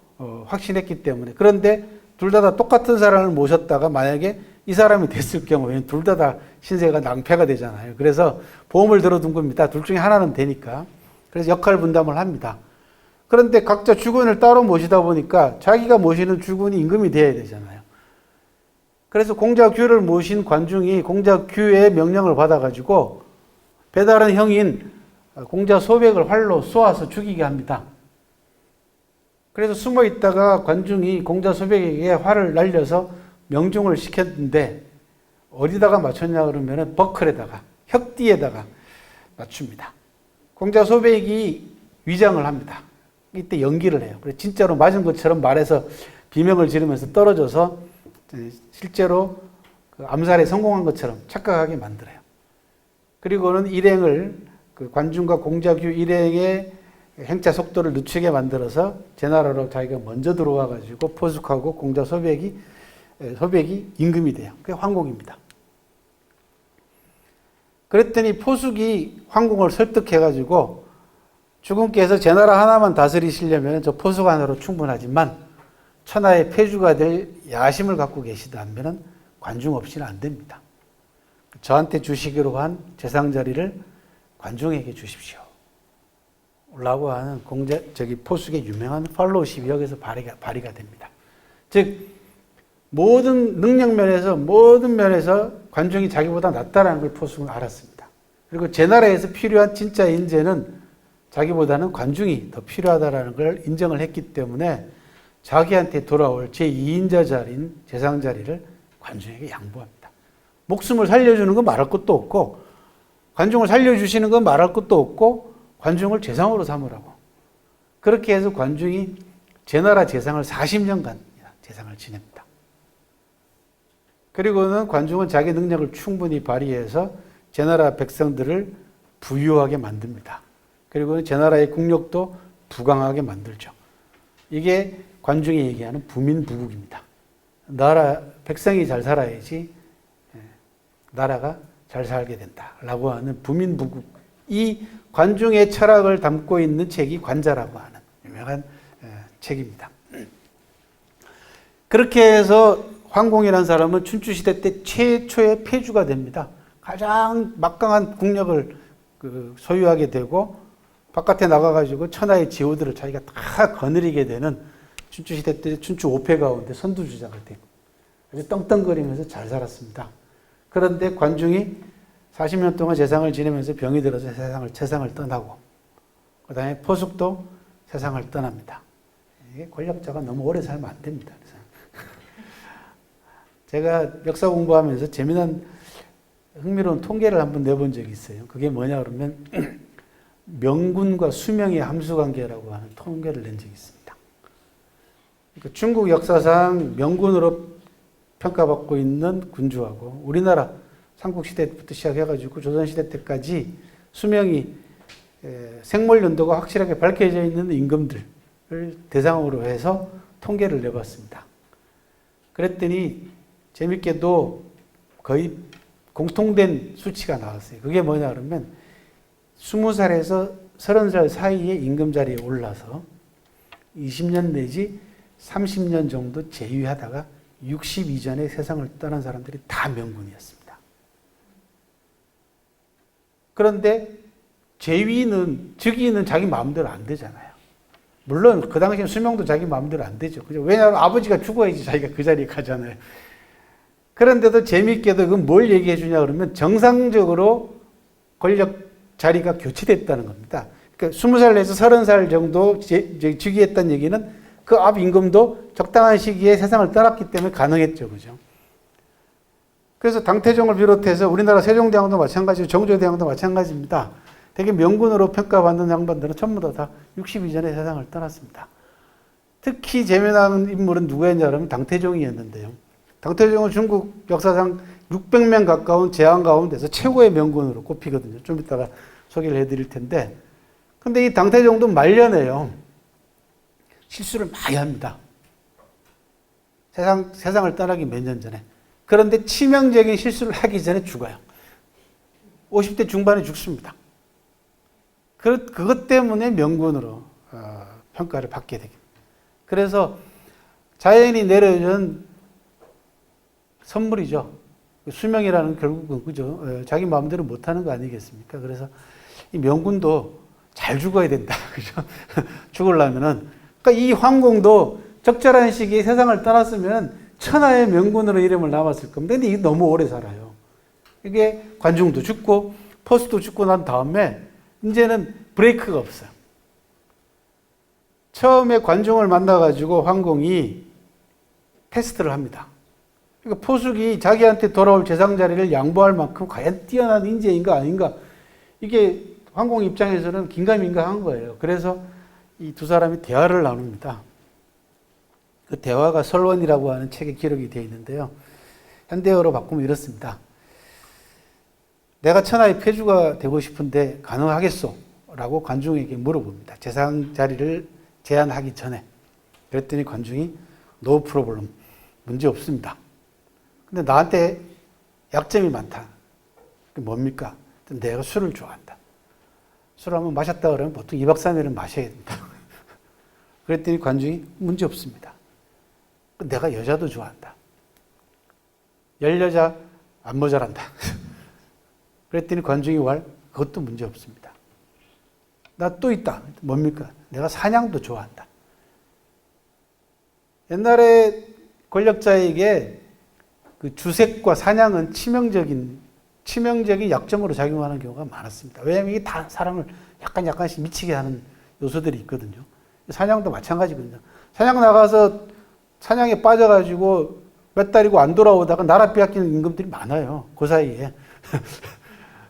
확신했기 때문에. 그런데 둘 다 똑같은 사람을 모셨다가 만약에 이 사람이 됐을 경우에는 둘 다 신세가 낭패가 되잖아요. 그래서 보험을 들어둔 겁니다. 둘 중에 하나는 되니까. 그래서 역할 분담을 합니다. 그런데 각자 주군을 따로 모시다 보니까 자기가 모시는 주군이 임금이 되어야 되잖아요. 그래서 공자규를 모신 관중이 공자규의 명령을 받아가지고 배다른 형인 공자소백을 활로 쏘아서 죽이게 합니다. 그래서 숨어 있다가 관중이 공자소백에게 활을 날려서 명중을 시켰는데 어디다가 맞췄냐 그러면 버클에다가, 혁띠에다가 맞춥니다. 공자소백이 위장을 합니다. 이때 연기를 해요. 그래서 진짜로 맞은 것처럼 말해서 비명을 지르면서 떨어져서 실제로 암살에 성공한 것처럼 착각하게 만들어요. 그리고는 일행을, 관중과 공자규 일행의 행차 속도를 늦추게 만들어서 제나라로 자기가 먼저 들어와 가지고 포숙하고 공자 소백이 임금이 돼요. 그게 황공입니다. 그랬더니 포숙이 황공을 설득해 가지고 주군께서 제나라 하나만 다스리시려면 저 포숙 하나로 충분하지만 천하의 폐주가 될 야심을 갖고 계시다면 관중 없이는 안 됩니다. 저한테 주시기로 한 재상 자리를 관중에게 주십시오. 라고 하는 포숙의 유명한 팔로우십이 여기서 발휘가 됩니다. 즉, 모든 능력면에서, 모든 면에서 관중이 자기보다 낫다라는 걸 포숙은 알았습니다. 그리고 제나라에서 필요한 진짜 인재는 자기보다는 관중이 더 필요하다라는 걸 인정을 했기 때문에 자기한테 돌아올 제2인자 자리인 재상 자리를 관중에게 양보합니다. 목숨을 살려주는 건 말할 것도 없고, 관중을 살려주시는 건 말할 것도 없고, 관중을 재상으로 삼으라고. 그렇게 해서 관중이 제나라 재상을 40년간 재상을 지냅니다. 그리고는 관중은 자기 능력을 충분히 발휘해서 제나라 백성들을 부유하게 만듭니다. 그리고 제나라의 국력도 부강하게 만들죠. 이게 관중이 얘기하는 부민부국입니다. 백성이 잘 살아야지 나라가 잘 살게 된다라고 하는 부민부국. 이 관중의 철학을 담고 있는 책이 관자라고 하는 유명한 책입니다. 그렇게 해서 황공이라는 사람은 춘추시대 때 최초의 폐주가 됩니다. 가장 막강한 국력을 소유하게 되고 바깥에 나가가지고 천하의 지호들을 자기가 다 거느리게 되는 춘추시대 때 춘추 5패 가운데 선두주자가 되고 아주 떵떵거리면서 잘 살았습니다. 그런데 관중이 40년 동안 재상을 지내면서 병이 들어서 세상을 떠나고 그 다음에 포숙도 세상을 떠납니다. 이게 권력자가 너무 오래 살면 안 됩니다. 그래서 제가 역사 공부하면서 재미난 흥미로운 통계를 한번 내본 적이 있어요. 그게 뭐냐 그러면 명군과 수명의 함수관계라고 하는 통계를 낸 적이 있습니다. 그러니까 중국 역사상 명군으로 평가받고 있는 군주하고 우리나라 삼국시대부터 시작해가지고 조선시대 때까지 수명이 생물연도가 확실하게 밝혀져 있는 임금들을 대상으로 해서 통계를 내봤습니다. 그랬더니 재밌게도 거의 공통된 수치가 나왔어요. 그게 뭐냐 그러면 20살에서 30살 사이에 임금 자리에 올라서 20년 내지 30년 정도 재위하다가 60 이전에 세상을 떠난 사람들이 다 명군이었습니다. 그런데 즉위는 자기 마음대로 안 되잖아요. 물론 그 당시에 수명도 자기 마음대로 안 되죠. 왜냐하면 아버지가 죽어야지 자기가 그 자리에 가잖아요. 그런데도 재미있게도 그건 뭘 얘기해 주냐 그러면 정상적으로 권력 자리가 교체됐다는 겁니다. 그러니까 20살 내서 30살 정도 즉위했다는 얘기는 그 앞 임금도 적당한 시기에 세상을 떠났기 때문에 가능했죠. 그죠? 그래서 당태종을 비롯해서 우리나라 세종대왕도 마찬가지고 정조대왕도 마찬가지입니다. 되게 명군으로 평가받는 양반들은 전부 다 60 이전에 세상을 떠났습니다. 특히 재미난 인물은 누구였냐 그러면 당태종이었는데요. 당태종은 중국 역사상 600명 가까운 제왕 가운데서 최고의 명군으로 꼽히거든요. 좀 이따가 소개를 해드릴 텐데. 근데 이 당태종도 말년에요. 실수를 많이 합니다. 세상을 떠나기 몇 년 전에. 그런데 치명적인 실수를 하기 전에 죽어요. 50대 중반에 죽습니다. 그것 때문에 명군으로 평가를 받게 됩니다. 그래서 자연이 내려준 선물이죠. 수명이라는 결국은 그죠. 자기 마음대로 못하는 거 아니겠습니까? 그래서 이 명군도 잘 죽어야 된다. 그죠? 죽으려면은. 그러니까 이 황공도 적절한 시기에 세상을 떠났으면 천하의 명군으로 이름을 남았을 겁니다. 근데 이게 너무 오래 살아요. 이게 관중도 죽고 포스도 죽고 난 다음에 이제는 브레이크가 없어요. 처음에 관중을 만나가지고 황공이 테스트를 합니다. 그러니까 포숙이 자기한테 돌아올 재상 자리를 양보할 만큼 과연 뛰어난 인재인가 아닌가, 이게 황공 입장에서는 긴가민가한 거예요. 그래서 이 두 사람이 대화를 나눕니다. 그 대화가 설원이라고 하는 책에 기록이 되어 있는데요. 현대어로 바꾸면 이렇습니다. 내가 천하의 폐주가 되고 싶은데 가능하겠소? 라고 관중에게 물어봅니다. 재상 자리를 제안하기 전에. 그랬더니 관중이 No problem. 문제 없습니다. 근데 나한테 약점이 많다. 그게 뭡니까? 내가 술을 좋아한다. 술 한번 마셨다 그러면 보통 2박 3일은 마셔야 된다. 그랬더니 관중이 문제 없습니다. 내가 여자도 좋아한다. 10여자 안 모자란다. 그랬더니 관중이 그것도 문제 없습니다. 나 또 있다. 뭡니까? 내가 사냥도 좋아한다. 옛날에 권력자에게 그 주색과 사냥은 치명적인 약점으로 작용하는 경우가 많았습니다. 왜냐하면 이게 다 사람을 약간씩 미치게 하는 요소들이 있거든요. 사냥도 마찬가지거든요. 사냥 나가서 사냥에 빠져가지고 몇 달이고 안 돌아오다가 나라 빼앗기는 임금들이 많아요. 그 사이에.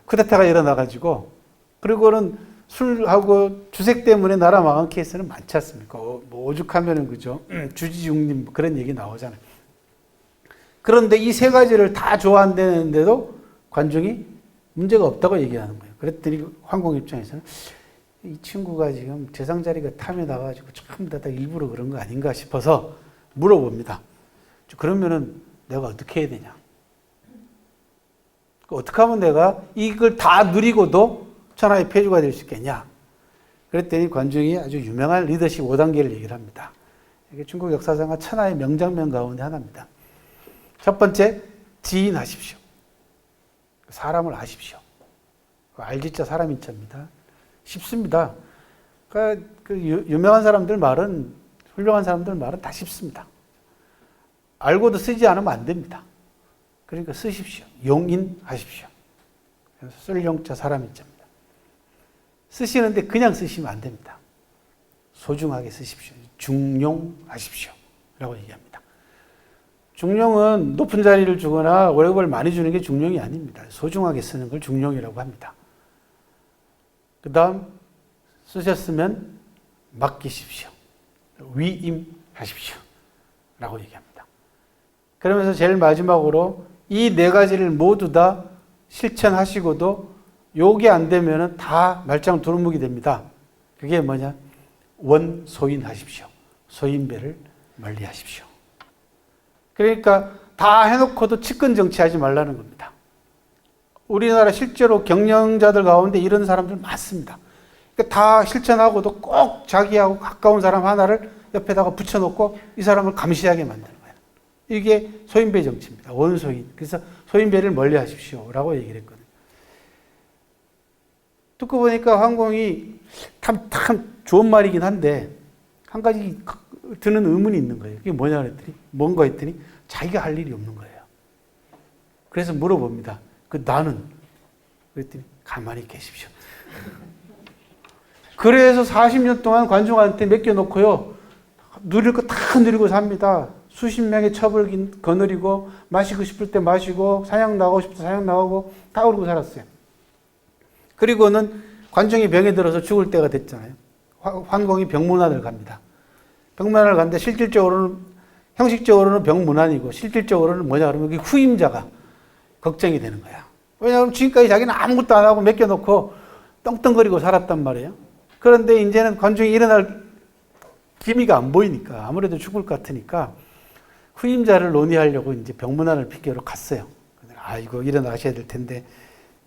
쿠데타가 일어나가지고. 그리고는 술하고 주색 때문에 나라 망한 케이스는 많지 않습니까? 뭐 오죽하면은 그죠. 주지중림 그런 얘기 나오잖아요. 그런데 이 세 가지를 다 좋아한다는데도 관중이 문제가 없다고 얘기하는 거예요. 그랬더니 황공 입장에서는 이 친구가 지금 재상 자리가 탐에 나가지고 전부 다 일부러 그런 거 아닌가 싶어서 물어봅니다. 그러면은 내가 어떻게 해야 되냐? 어떻게 하면 내가 이걸 다 누리고도 천하의 폐주가 될 수 있겠냐? 그랬더니 관중이 아주 유명한 리더십 5단계를 얘기를 합니다. 이게 중국 역사상의 천하의 명장면 가운데 하나입니다. 첫 번째, 지인하십시오. 사람을 아십시오. 알지자 사람인자입니다. 쉽습니다. 그러니까 그 유명한 사람들 말은, 훌륭한 사람들 말은 다 쉽습니다. 알고도 쓰지 않으면 안 됩니다. 그러니까 쓰십시오. 용인하십시오. 그래서 쓸 용자 사람인자입니다. 쓰시는데 그냥 쓰시면 안 됩니다. 소중하게 쓰십시오. 중용하십시오. 라고 얘기합니다. 중용은 높은 자리를 주거나 월급을 많이 주는 게 중용이 아닙니다. 소중하게 쓰는 걸 중용이라고 합니다. 그 다음 쓰셨으면 맡기십시오. 위임하십시오. 라고 얘기합니다. 그러면서 제일 마지막으로 이 네 가지를 모두 다 실천하시고도 요게 안 되면 다 말짱 두루묵이 됩니다. 그게 뭐냐? 원소인하십시오. 소인배를 멀리하십시오. 그러니까 다 해놓고도 측근 정치하지 말라는 겁니다. 우리나라 실제로 경영자들 가운데 이런 사람들 많습니다. 그러니까 다 실천하고도 꼭 자기하고 가까운 사람 하나를 옆에다가 붙여놓고 이 사람을 감시하게 만드는 거예요. 이게 소인배 정치입니다. 원소인. 그래서 소인배를 멀리 하십시오. 라고 얘기를 했거든요. 듣고 보니까 황공이 참 좋은 말이긴 한데 한 가지 드는 의문이 있는 거예요. 그게 뭐냐 그랬더니 뭔가 했더니 자기가 할 일이 없는 거예요. 그래서 물어봅니다. 나는? 그랬더니 가만히 계십시오. 그래서 40년 동안 관중한테 맡겨놓고요. 누릴 거 다 누리고 삽니다. 수십 명의 첩을 거느리고 마시고 싶을 때 마시고 사냥 나가고 싶을 때 사냥 나가고 다 그러고 살았어요. 그리고는 관중이 병에 들어서 죽을 때가 됐잖아요. 황공이 병문안을 갑니다. 병문안을 갔는데 실질적으로는 형식적으로는 병문안이고 실질적으로는 뭐냐 그러면 그 후임자가 걱정이 되는 거야. 왜냐하면 지금까지 자기는 아무것도 안 하고 맡겨놓고 떵떵거리고 살았단 말이에요. 그런데 이제는 관중이 일어날 기미가 안 보이니까 아무래도 죽을 것 같으니까 후임자를 논의하려고 이제 병문안을 핑계로 갔어요. 아이고 일어나셔야 될 텐데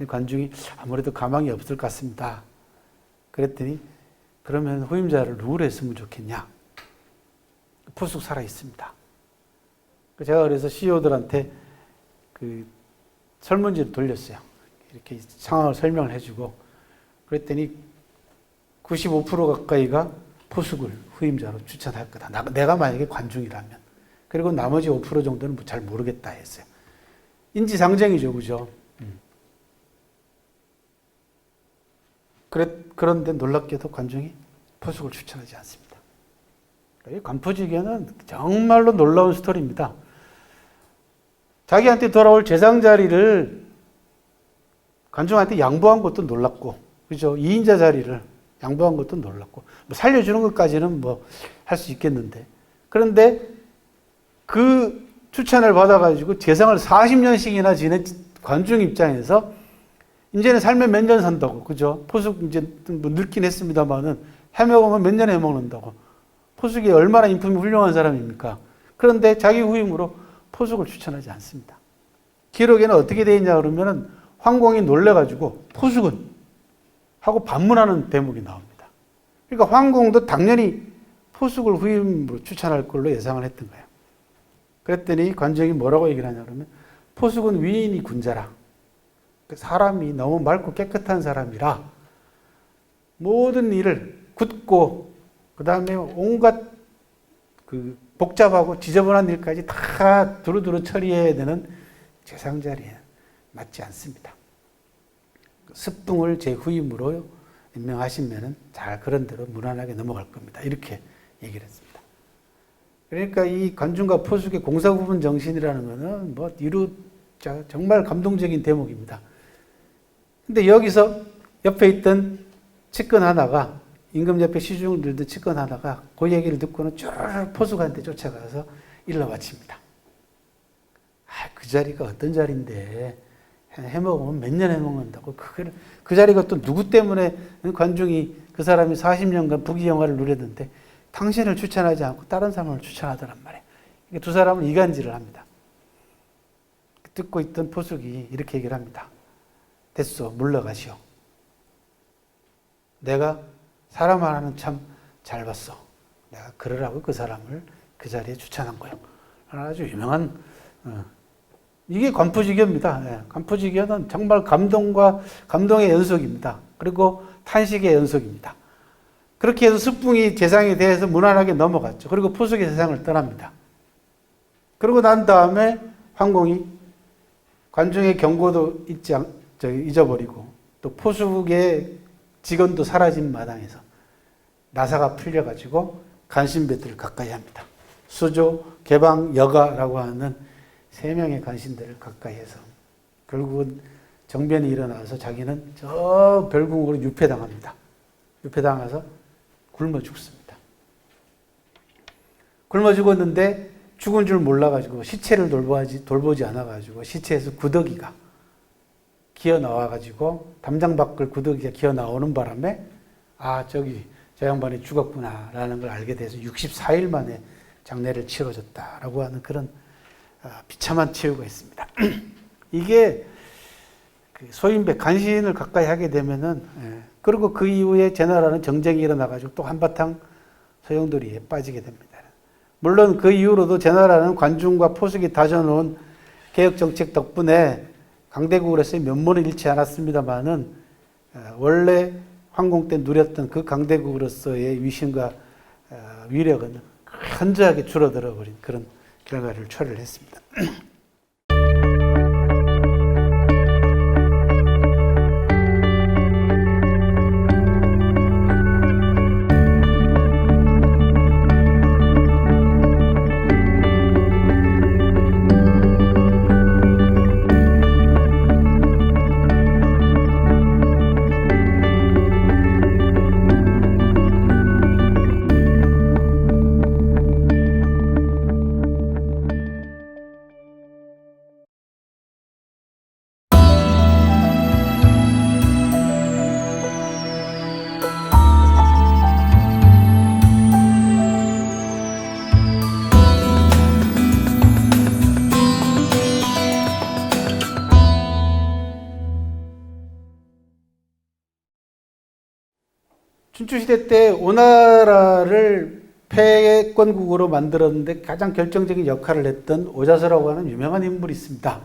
관중이 아무래도 가망이 없을 것 같습니다. 그랬더니 그러면 후임자를 누구로 했으면 좋겠냐? 포숙 살아 있습니다. 제가 그래서 CEO들한테 그 설문지를 돌렸어요. 이렇게 상황을 설명을 해주고 그랬더니 95% 가까이가 포숙을 후임자로 추천할 거다. 내가 만약에 관중이라면. 그리고 나머지 5% 정도는 잘 모르겠다 했어요. 인지상정이죠, 그죠? 그런데 놀랍게도 관중이 포숙을 추천하지 않습니다. 이 관포지교는 정말로 놀라운 스토리입니다. 자기한테 돌아올 재상 자리를 관중한테 양보한 것도 놀랍고, 그죠? 2인자 자리를 양보한 것도 놀랍고, 뭐 살려주는 것까지는 뭐 할 수 있겠는데. 그런데 그 추천을 받아가지고 재상을 40년씩이나 지낸 관중 입장에서 이제는 삶에 몇 년 산다고, 그죠? 포숙 이제 뭐 늙긴 했습니다만은 해먹으면 몇 년 해먹는다고. 포숙이 얼마나 인품이 훌륭한 사람입니까? 그런데 자기 후임으로 포숙을 추천하지 않습니다. 기록에는 어떻게 되어 있냐 그러면은 황공이 놀래가지고 포숙은 하고 반문하는 대목이 나옵니다. 그러니까 황공도 당연히 포숙을 후임으로 추천할 걸로 예상을 했던 거예요. 그랬더니 관정이 뭐라고 얘기를 하냐 그러면 포숙은 위인이 군자라. 사람이 너무 맑고 깨끗한 사람이라 모든 일을 굳고 그 다음에 온갖 그 복잡하고 지저분한 일까지 다 두루두루 처리해야 되는 재상 자리에 맞지 않습니다. 습등을 제 후임으로 임명하시면은 잘 그런 대로 무난하게 넘어갈 겁니다. 이렇게 얘기를 했습니다. 그러니까 이 관중과 포숙의 공사구분 정신이라는 것은 뭐 정말 감동적인 대목입니다. 근데 여기서 옆에 있던 측근 하나가 임금 옆에 시중을 들던 측근 하나가 그 얘기를 듣고는 쭉 포숙한테 쫓아가서 일러 바칩니다. 그 자리가 어떤 자리인데 해먹으면 몇 년 해먹는다고. 그 자리가 또 누구 때문에 관중이 그 사람이 40년간 부귀영화를 누렸는데 당신을 추천하지 않고 다른 사람을 추천하더란 말이에요. 두 사람은 이간질을 합니다. 듣고 있던 포숙이 이렇게 얘기를 합니다. 됐소, 물러가시오. 내가 사람 하나는 참 잘 봤어. 내가 그러라고 그 사람을 그 자리에 추천한 거예요. 아주 유명한 이게 관포지교입니다. 관포지교는 정말 감동의 연속입니다. 그리고 탄식의 연속입니다. 그렇게 해서 습붕이 재상에 대해서 무난하게 넘어갔죠. 그리고 포숙의 세상을 떠납니다. 그러고 난 다음에 황공이 관중의 경고도 잊어버리고 또 포숙의 직원도 사라진 마당에서 나사가 풀려가지고 간신배들을 가까이 합니다. 수조, 개방, 여가라고 하는 3명의 간신들을 가까이 해서 결국은 정변이 일어나서 자기는 저 별궁으로 유폐당합니다. 유폐당해서 굶어 죽습니다. 굶어 죽었는데 죽은 줄 몰라가지고 시체를 돌보지 않아가지고 시체에서 구더기가 기어 나와가지고 담장 밖을 구더기가 기어 나오는 바람에 저 양반이 죽었구나라는 걸 알게 돼서 64일 만에 장례를 치러줬다라고 하는 그런 비참한 치유가 있습니다. 이게 소인배 간신을 가까이 하게 되면은 그리고 그 이후에 제나라는 정쟁이 일어나가지고 또 한바탕 소용돌이에 빠지게 됩니다. 물론 그 이후로도 제나라는 관중과 포숙이 다져놓은 개혁 정책 덕분에 강대국으로서의 면모는 잃지 않았습니다만은 원래 황공 때 누렸던 그 강대국으로서의 위신과 위력은 현저하게 줄어들어 버린 그런 결과를 초래를 했습니다. 춘추시대 때 오나라를 패권국으로 만들었는데 가장 결정적인 역할을 했던 오자서라고 하는 유명한 인물이 있습니다.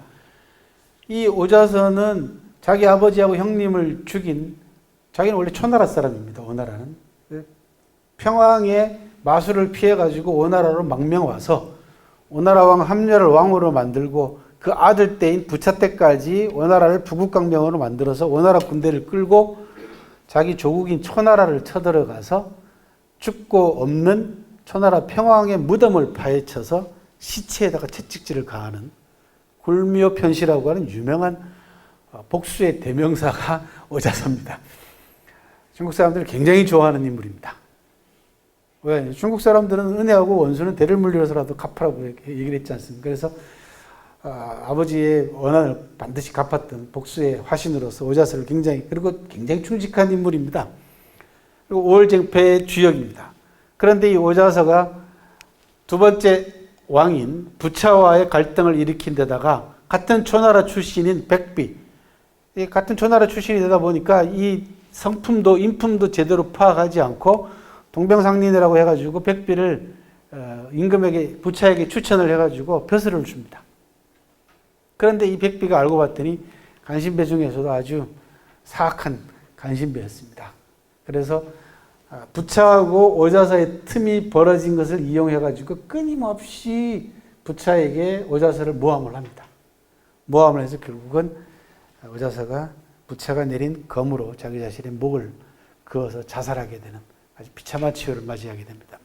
이 오자서는 자기 아버지하고 형님을 죽인, 자기는 원래 초나라 사람입니다. 오나라는. 평왕의 마술을 피해가지고 오나라로 망명 와서 오나라 왕 함려를 왕으로 만들고 그 아들 때인 부차 때까지 오나라를 부국강명으로 만들어서 오나라 군대를 끌고 자기 조국인 초나라를 쳐들어가서 죽고 없는 초나라 평왕의 무덤을 파헤쳐서 시체에다가 채찍질을 가하는 굴묘편시라고 하는 유명한 복수의 대명사가 오자서입니다. 중국 사람들이 굉장히 좋아하는 인물입니다. 왜? 중국 사람들은 은혜하고 원수는 대를 물려서라도 갚으라고 얘기를 했지 않습니까? 그래서 아버지의 원한을 반드시 갚았던 복수의 화신으로서 오자서를 그리고 굉장히 충직한 인물입니다. 그리고 오월쟁패의 주역입니다. 그런데 이 오자서가 두 번째 왕인 부차와의 갈등을 일으킨 데다가 같은 초나라 출신인 백비, 같은 초나라 출신이 되다 보니까 이 성품도 인품도 제대로 파악하지 않고 동병상련이라고 해가지고 백비를 임금에게 부차에게 추천을 해가지고 벼슬을 줍니다. 그런데 이 백비가 알고 봤더니 간신배 중에서도 아주 사악한 간신배였습니다. 그래서 부차하고 오자서의 틈이 벌어진 것을 이용해가지고 끊임없이 부차에게 오자서를 모함을 합니다. 모함을 해서 결국은 오자서가 부차가 내린 검으로 자기 자신의 목을 그어서 자살하게 되는 아주 비참한 치유를 맞이하게 됩니다.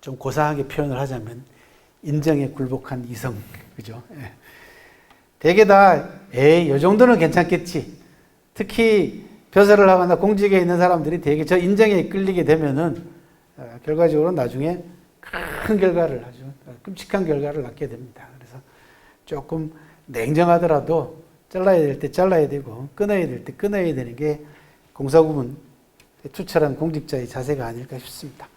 좀 고상하게 표현을 하자면 인정에 굴복한 이성, 그죠? 예. 대개 다, 이 정도는 괜찮겠지. 특히 벼슬을 하거나 공직에 있는 사람들이 대개 저 인정에 끌리게 되면은 결과적으로 나중에 큰 결과를, 아주 끔찍한 결과를 낳게 됩니다. 그래서 조금 냉정하더라도 잘라야 될 때 잘라야 되고 끊어야 될 때 끊어야 되는 게 공사구문 투철한 공직자의 자세가 아닐까 싶습니다.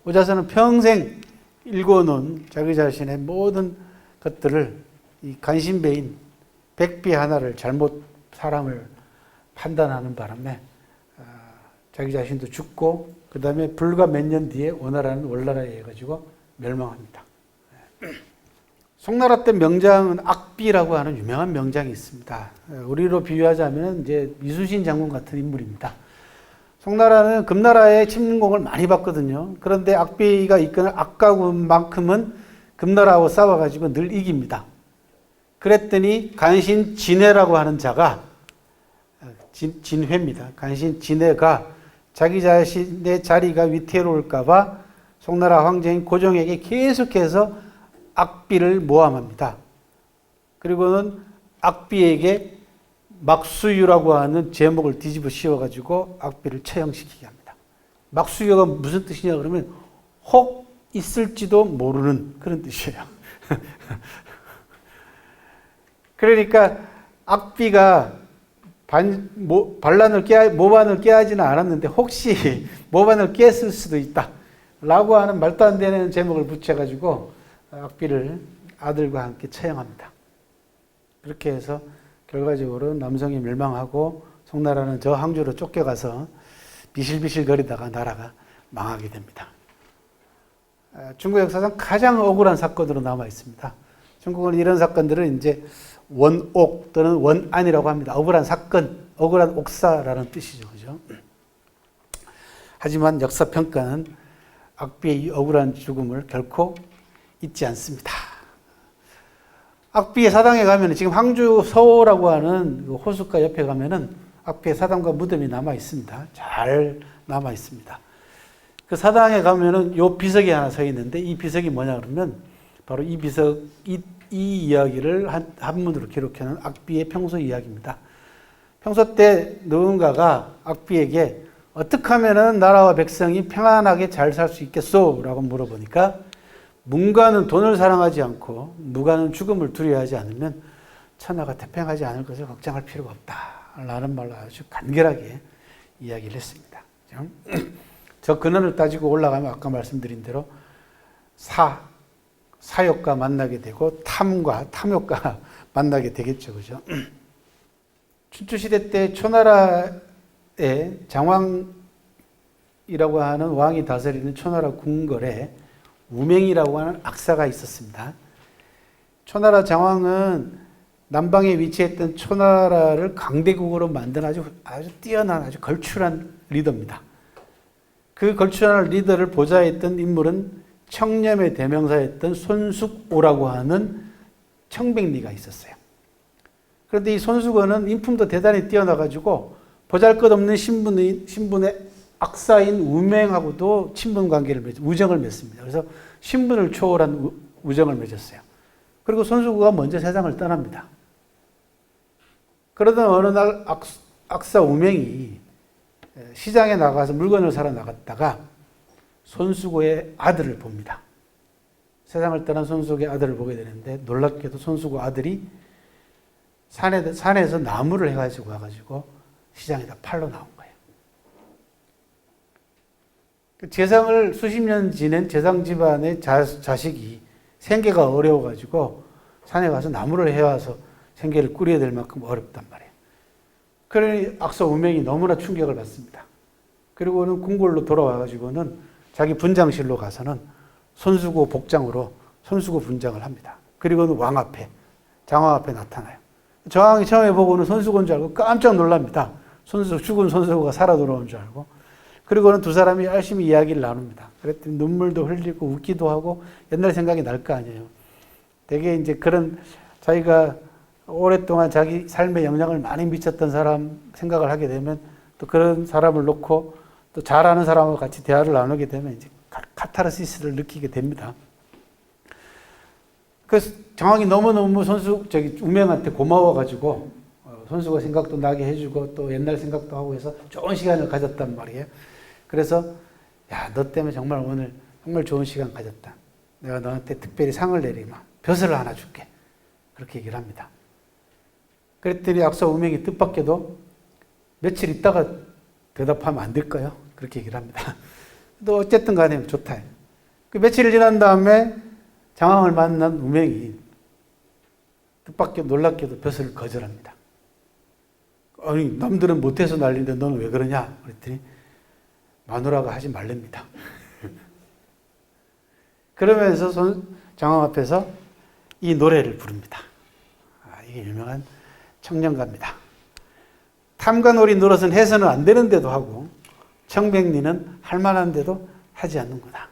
오자서는 평생 일궈놓은 자기 자신의 모든 것들을 이 간신배인 백비 하나를 잘못 사람을 판단하는 바람에 자기 자신도 죽고 그 다음에 불과 몇 년 뒤에 오나라는 월나라에 의해 가지고 멸망합니다. 송나라 때 명장은 악비라고 하는 유명한 명장이 있습니다. 우리로 비유하자면 이제 이순신 장군 같은 인물입니다. 송나라는 금나라의 침공을 많이 받거든요. 그런데 악비가 이끄는 악가군만큼은 금나라하고 싸워가지고 늘 이깁니다. 그랬더니 간신 진해라고 하는 자가 진회입니다. 간신 진해가 자기 자신의 자리가 위태로울까봐 송나라 황제인 고종에게 계속해서 악비를 모함합니다. 그리고는 악비에게 막수유라고 하는 제목을 뒤집어 씌워가지고 악비를 처형시키게 합니다. 막수유가 무슨 뜻이냐 그러면 혹 있을지도 모르는 그런 뜻이에요. 그러니까 악비가 모반을 깨하지는 않았는데 혹시 모반을 깼을 수도 있다 라고 하는 말도 안 되는 제목을 붙여가지고 악비를 아들과 함께 처형합니다. 그렇게 해서 결과적으로 남성이 멸망하고 송나라는 저 항주로 쫓겨가서 비실비실 거리다가 나라가 망하게 됩니다. 중국 역사상 가장 억울한 사건으로 남아 있습니다. 중국은 이런 사건들을 이제 원옥 또는 원안이라고 합니다. 억울한 사건, 억울한 옥사라는 뜻이죠. 그죠? 하지만 역사평가는 악비의 억울한 죽음을 결코 잊지 않습니다. 악비의 사당에 가면 지금 항주 서호라고 하는 호숫가 옆에 가면은 악비의 사당과 무덤이 남아 있습니다. 잘 남아 있습니다. 그 사당에 가면은 요 비석이 하나 서 있는데 이 비석이 뭐냐 그러면 바로 이 비석, 이 이야기를 한문으로 기록해 놓은 악비의 평소 이야기입니다. 평소 때 누군가가 악비에게 어떻게 하면은 나라와 백성이 평안하게 잘 살 수 있겠소? 라고 물어보니까 문가는 돈을 사랑하지 않고 무가는 죽음을 두려워하지 않으면 천하가 태평하지 않을 것을 걱정할 필요가 없다. 라는 말로 아주 간결하게 이야기를 했습니다. 저 근원을 따지고 올라가면 아까 말씀드린 대로 사욕과 만나게 되고 탐욕과 만나게 되겠죠. 그죠? 춘추시대 때 초나라의 장왕이라고 하는 왕이 다스리는 초나라 궁궐에 우맹이라고 하는 악사가 있었습니다. 초나라 장왕은 남방에 위치했던 초나라를 강대국으로 만든 아주 뛰어난 아주 걸출한 리더입니다. 그 걸출한 리더를 보좌했던 인물은 청렴의 대명사였던 손숙오라고 하는 청백리가 있었어요. 그런데 이 손숙오는 인품도 대단히 뛰어나가지고 보잘것없는 신분의 악사인 우맹하고도 친분 관계를 우정을 맺습니다. 그래서 신분을 초월한 우정을 맺었어요. 그리고 손숙오가 먼저 세상을 떠납니다. 그러던 어느 날 악사 우맹이 시장에 나가서 물건을 사러 나갔다가 손숙오의 아들을 봅니다. 세상을 떠난 손숙오의 아들을 보게 되는데 놀랍게도 손숙오 아들이 산에서 나무를 해가지고 와가지고 시장에다 팔러 나온 거예요. 재상을 수십 년 지낸 재상 집안의 자식이 생계가 어려워가지고 산에 가서 나무를 해와서 생계를 꾸려야 될 만큼 어렵단 말이에요. 그러니 악사 우명이 너무나 충격을 받습니다. 그리고는 궁궐로 돌아와가지고는 자기 분장실로 가서는 손수고 복장으로 손수고 분장을 합니다. 그리고는 왕 앞에, 장왕 앞에 나타나요. 저왕이 처음에 보고는 손수고인 줄 알고 깜짝 놀랍니다. 죽은 손수고가 살아 돌아온 줄 알고. 그리고는 두 사람이 열심히 이야기를 나눕니다. 그랬더니 눈물도 흘리고 웃기도 하고 옛날 생각이 날 거 아니에요. 되게 이제 그런 자기가 오랫동안 자기 삶에 영향을 많이 미쳤던 사람 생각을 하게 되면 또 그런 사람을 놓고 또 잘 아는 사람하고 같이 대화를 나누게 되면 이제 카타르시스를 느끼게 됩니다. 그래서 장왕이 너무너무 우명한테 고마워가지고 손수고 생각도 나게 해주고 또 옛날 생각도 하고 해서 좋은 시간을 가졌단 말이에요. 그래서 야, 너 때문에 정말 오늘 정말 좋은 시간 가졌다. 내가 너한테 특별히 상을 내리마. 벼슬을 하나 줄게. 그렇게 얘기를 합니다. 그랬더니 악사 우명이 뜻밖에도 며칠 있다가 대답하면 안 될까요? 그렇게 얘기를 합니다. 또 어쨌든 간에 좋다. 그 며칠 지난 다음에 장왕을 만난 우명이 뜻밖에도 놀랍게도 벼슬을 거절합니다. 아니 남들은 못해서 난리인데 너는 왜 그러냐? 그랬더니 마누라가 하지 말랍니다. 그러면서 장왕 앞에서 이 노래를 부릅니다. 이게 유명한 청년가입니다. 탐관오리 노릇은 해서는 안 되는데도 하고 청백리는 할 만한데도 하지 않는구나.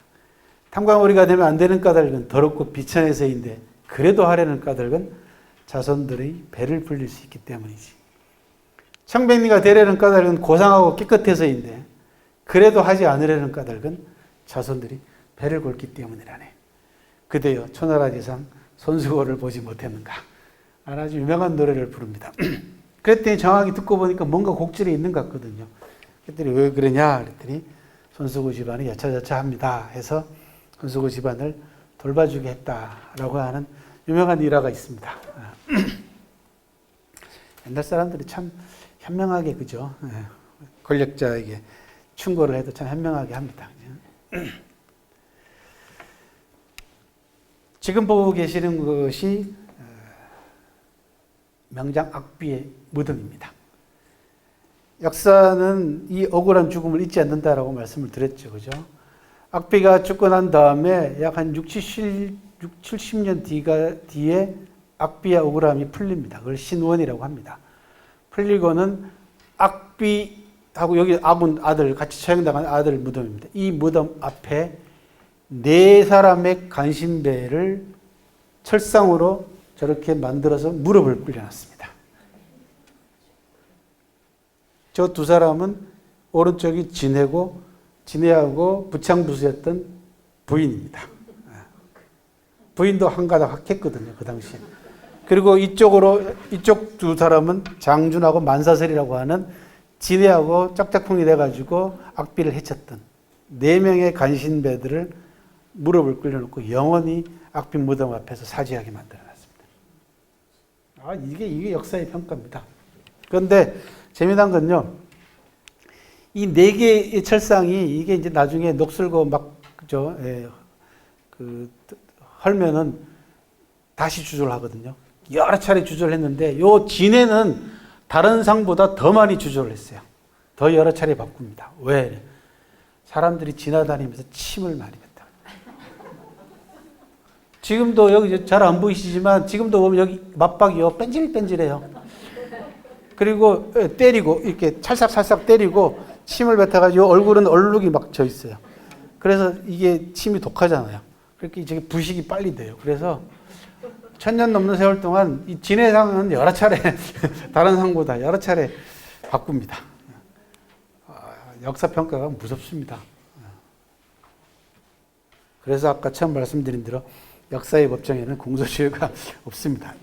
탐관오리가 되면 안 되는 까닭은 더럽고 비천해서인데 그래도 하려는 까닭은 자손들의 배를 불릴 수 있기 때문이지. 청백리가 되려는 까닭은 고상하고 깨끗해서인데 그래도 하지 않으려는 까닭은 자손들이 배를 골기 때문이라네. 그대여 초나라 재상 손수고를 보지 못했는가. 아주 유명한 노래를 부릅니다. 그랬더니 장왕이 듣고 보니까 뭔가 곡절이 있는 것 같거든요. 그랬더니 왜 그러냐 그랬더니 손수고 집안이 여차저차합니다 해서 손수고 집안을 돌봐주게 했다라고 하는 유명한 일화가 있습니다. 옛날 사람들이 참 현명하게 그죠? 권력자에게 충고를 해도 참 현명하게 합니다. 지금 보고 계시는 것이 명장 악비의 무덤입니다. 역사는 이 억울한 죽음을 잊지 않는다라고 말씀을 드렸죠. 그죠? 악비가 죽고 난 다음에 약 한 70년 뒤에 악비의 억울함이 풀립니다. 그걸 신원이라고 합니다. 풀리고는 악비하고 여기 아들 같이 처형당한 아들 무덤입니다. 이 무덤 앞에 4사람의 간신배를 철상으로 저렇게 만들어서 무릎을 꿇려놨습니다. 저 두 사람은 오른쪽이 진해하고 부창부수였던 부인입니다. 부인도 한가닥 했거든요, 그 당시에. 그리고 이쪽 두 사람은 장준하고 만사설이라고 하는 진해하고 짝짝꿍이 돼가지고 악비를 해쳤던 4명의 간신배들을 무릎을 꿇려놓고 영원히 악비 무덤 앞에서 사죄하게 만들어놨습니다. 이게 역사의 평가입니다. 그런데 재미난 건요, 이 4개의 철상이 이게 이제 나중에 녹슬고 막 그죠, 헐면은 다시 주조를 하거든요. 여러 차례 주조를 했는데 요 진해는 다른 상보다 더 많이 주조를 했어요. 더 여러 차례 바꿉니다. 왜? 사람들이 지나다니면서 침을 많이 뱉다. 지금도 여기 잘 안 보이시지만 지금도 보면 여기 맞박이요. 뺀질뺀질해요. 그리고 때리고 이렇게 찰싹찰싹 때리고 침을 뱉어가지고 얼굴은 얼룩이 막 져 있어요. 그래서 이게 침이 독하잖아요. 그렇게 이제 부식이 빨리 돼요. 그래서 1000년 넘는 세월 동안 이 진해상은 여러 차례 다른 상보다 여러 차례 바꿉니다. 역사 평가가 무섭습니다. 그래서 아까 처음 말씀드린 대로 역사의 법정에는 공소시효가 없습니다.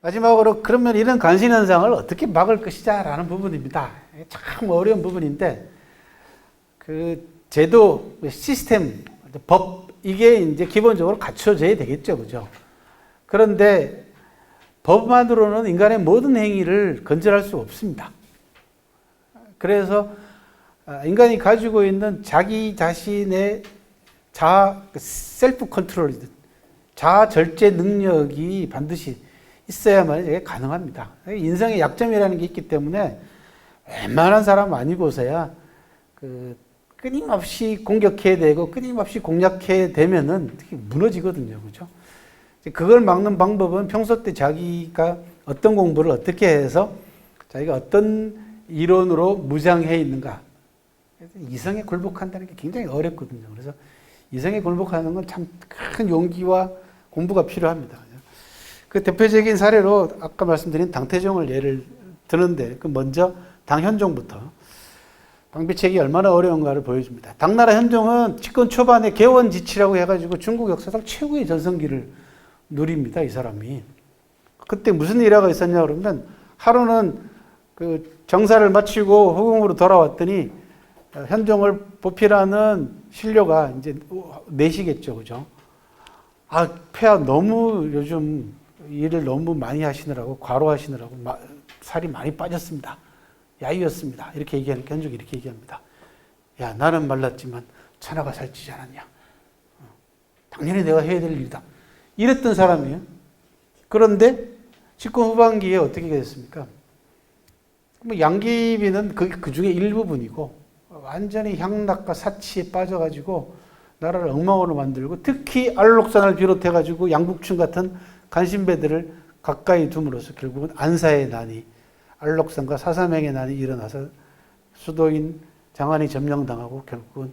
마지막으로 그러면 이런 간신 현상을 어떻게 막을 것이냐라는 부분입니다. 참 어려운 부분인데 그 제도, 시스템, 법 이게 이제 기본적으로 갖춰져야 되겠죠, 그죠? 그런데 법만으로는 인간의 모든 행위를 건절할 수 없습니다. 그래서 인간이 가지고 있는 자기 자신의 셀프 컨트롤이든 자아 절제 능력이 반드시 있어야만 이게 가능합니다. 인성의 약점이라는 게 있기 때문에 웬만한 사람 아니고서야 끊임없이 공격해야 되고 끊임없이 공략해야 되면은 무너지거든요. 그죠? 그걸 막는 방법은 평소 때 자기가 어떤 공부를 어떻게 해서 자기가 어떤 이론으로 무장해 있는가. 이성에 굴복한다는 게 굉장히 어렵거든요. 그래서 이성에 굴복하는 건 참 큰 용기와 공부가 필요합니다. 그 대표적인 사례로 아까 말씀드린 당태종을 예를 드는데 그 먼저 당현종부터 방비책이 얼마나 어려운가를 보여줍니다. 당나라 현종은 집권 초반에 개원지치라고 해가지고 중국 역사상 최고의 전성기를 누립니다. 이 사람이. 그때 무슨 일화가 있었냐 그러면 하루는 그 정사를 마치고 후궁으로 돌아왔더니 현종을 보필하는 신료가 이제 내시겠죠. 그죠? 폐하 너무 요즘 일을 너무 많이 하시느라고 과로하시느라고 살이 많이 빠졌습니다. 야위였습니다. 이렇게 얘기하니까 현종이 이렇게 얘기합니다. 야, 나는 말랐지만 천하가 살찌지 않았냐. 당연히 내가 해야 될 일이다. 이랬던 사람이에요. 그런데 집권 후반기에 어떻게 됐습니까? 양귀비는 그 중에 일부분이고 완전히 향락과 사치에 빠져가지고 나라를 엉망으로 만들고 특히 알록산을 비롯해가지고 양국춘 같은 간신배들을 가까이 둠으로써 결국은 안사의 난이, 알록산과 사사맹의 난이 일어나서 수도인 장안이 점령당하고 결국은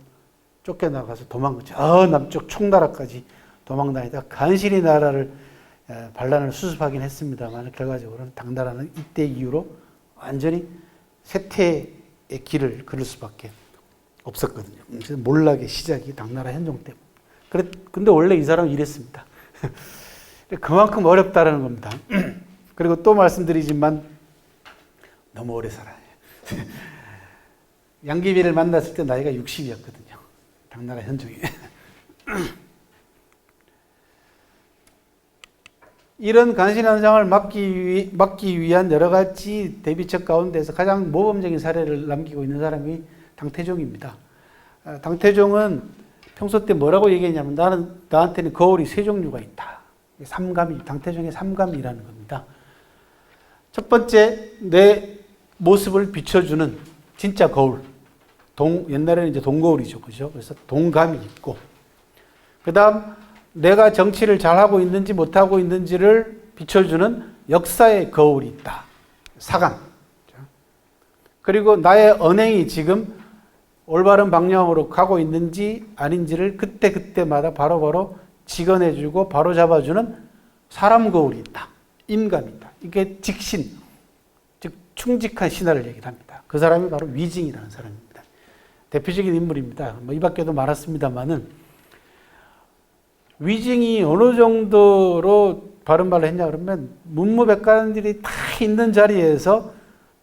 쫓겨나가서 저 남쪽 총나라까지 도망다니다 간신히 나라를 반란을 수습하긴 했습니다만 결과적으로는 당나라는 이때 이후로 완전히 쇠퇴의 길을 걸을 수밖에 없었거든요. 그래서 몰락의 시작이 당나라 현종 때문에. 근데 원래 이 사람은 이랬습니다. 그만큼 어렵다는 겁니다. 그리고 또 말씀드리지만 너무 오래 살아요. 양귀비를 만났을 때 나이가 60이었거든요. 당나라 현종이. 이런 간신 현상을 막기 위한 여러 가지 대비책 가운데서 가장 모범적인 사례를 남기고 있는 사람이 당태종입니다. 당태종은 평소 때 뭐라고 얘기했냐면 나한테는 거울이 세 종류가 있다. 당태종의 삼감이라는 겁니다. 첫 번째, 내 모습을 비춰주는 진짜 거울. 옛날에는 이제 동거울이죠. 그죠? 그래서 동감이 있고, 그 다음, 내가 정치를 잘하고 있는지 못하고 있는지를 비춰주는 역사의 거울이 있다. 사감. 그리고 나의 언행이 지금 올바른 방향으로 가고 있는지 아닌지를 그때그때마다 바로바로 직언해주고 바로 잡아주는 사람 거울이 있다. 인감이다. 이게 직신, 즉 충직한 신하를 얘기를 합니다. 그 사람이 바로 위징이라는 사람입니다. 대표적인 인물입니다. 이 밖에도 많았습니다만은 위징이 어느 정도로 바른 말을 했냐 그러면 문무백관들이 다 있는 자리에서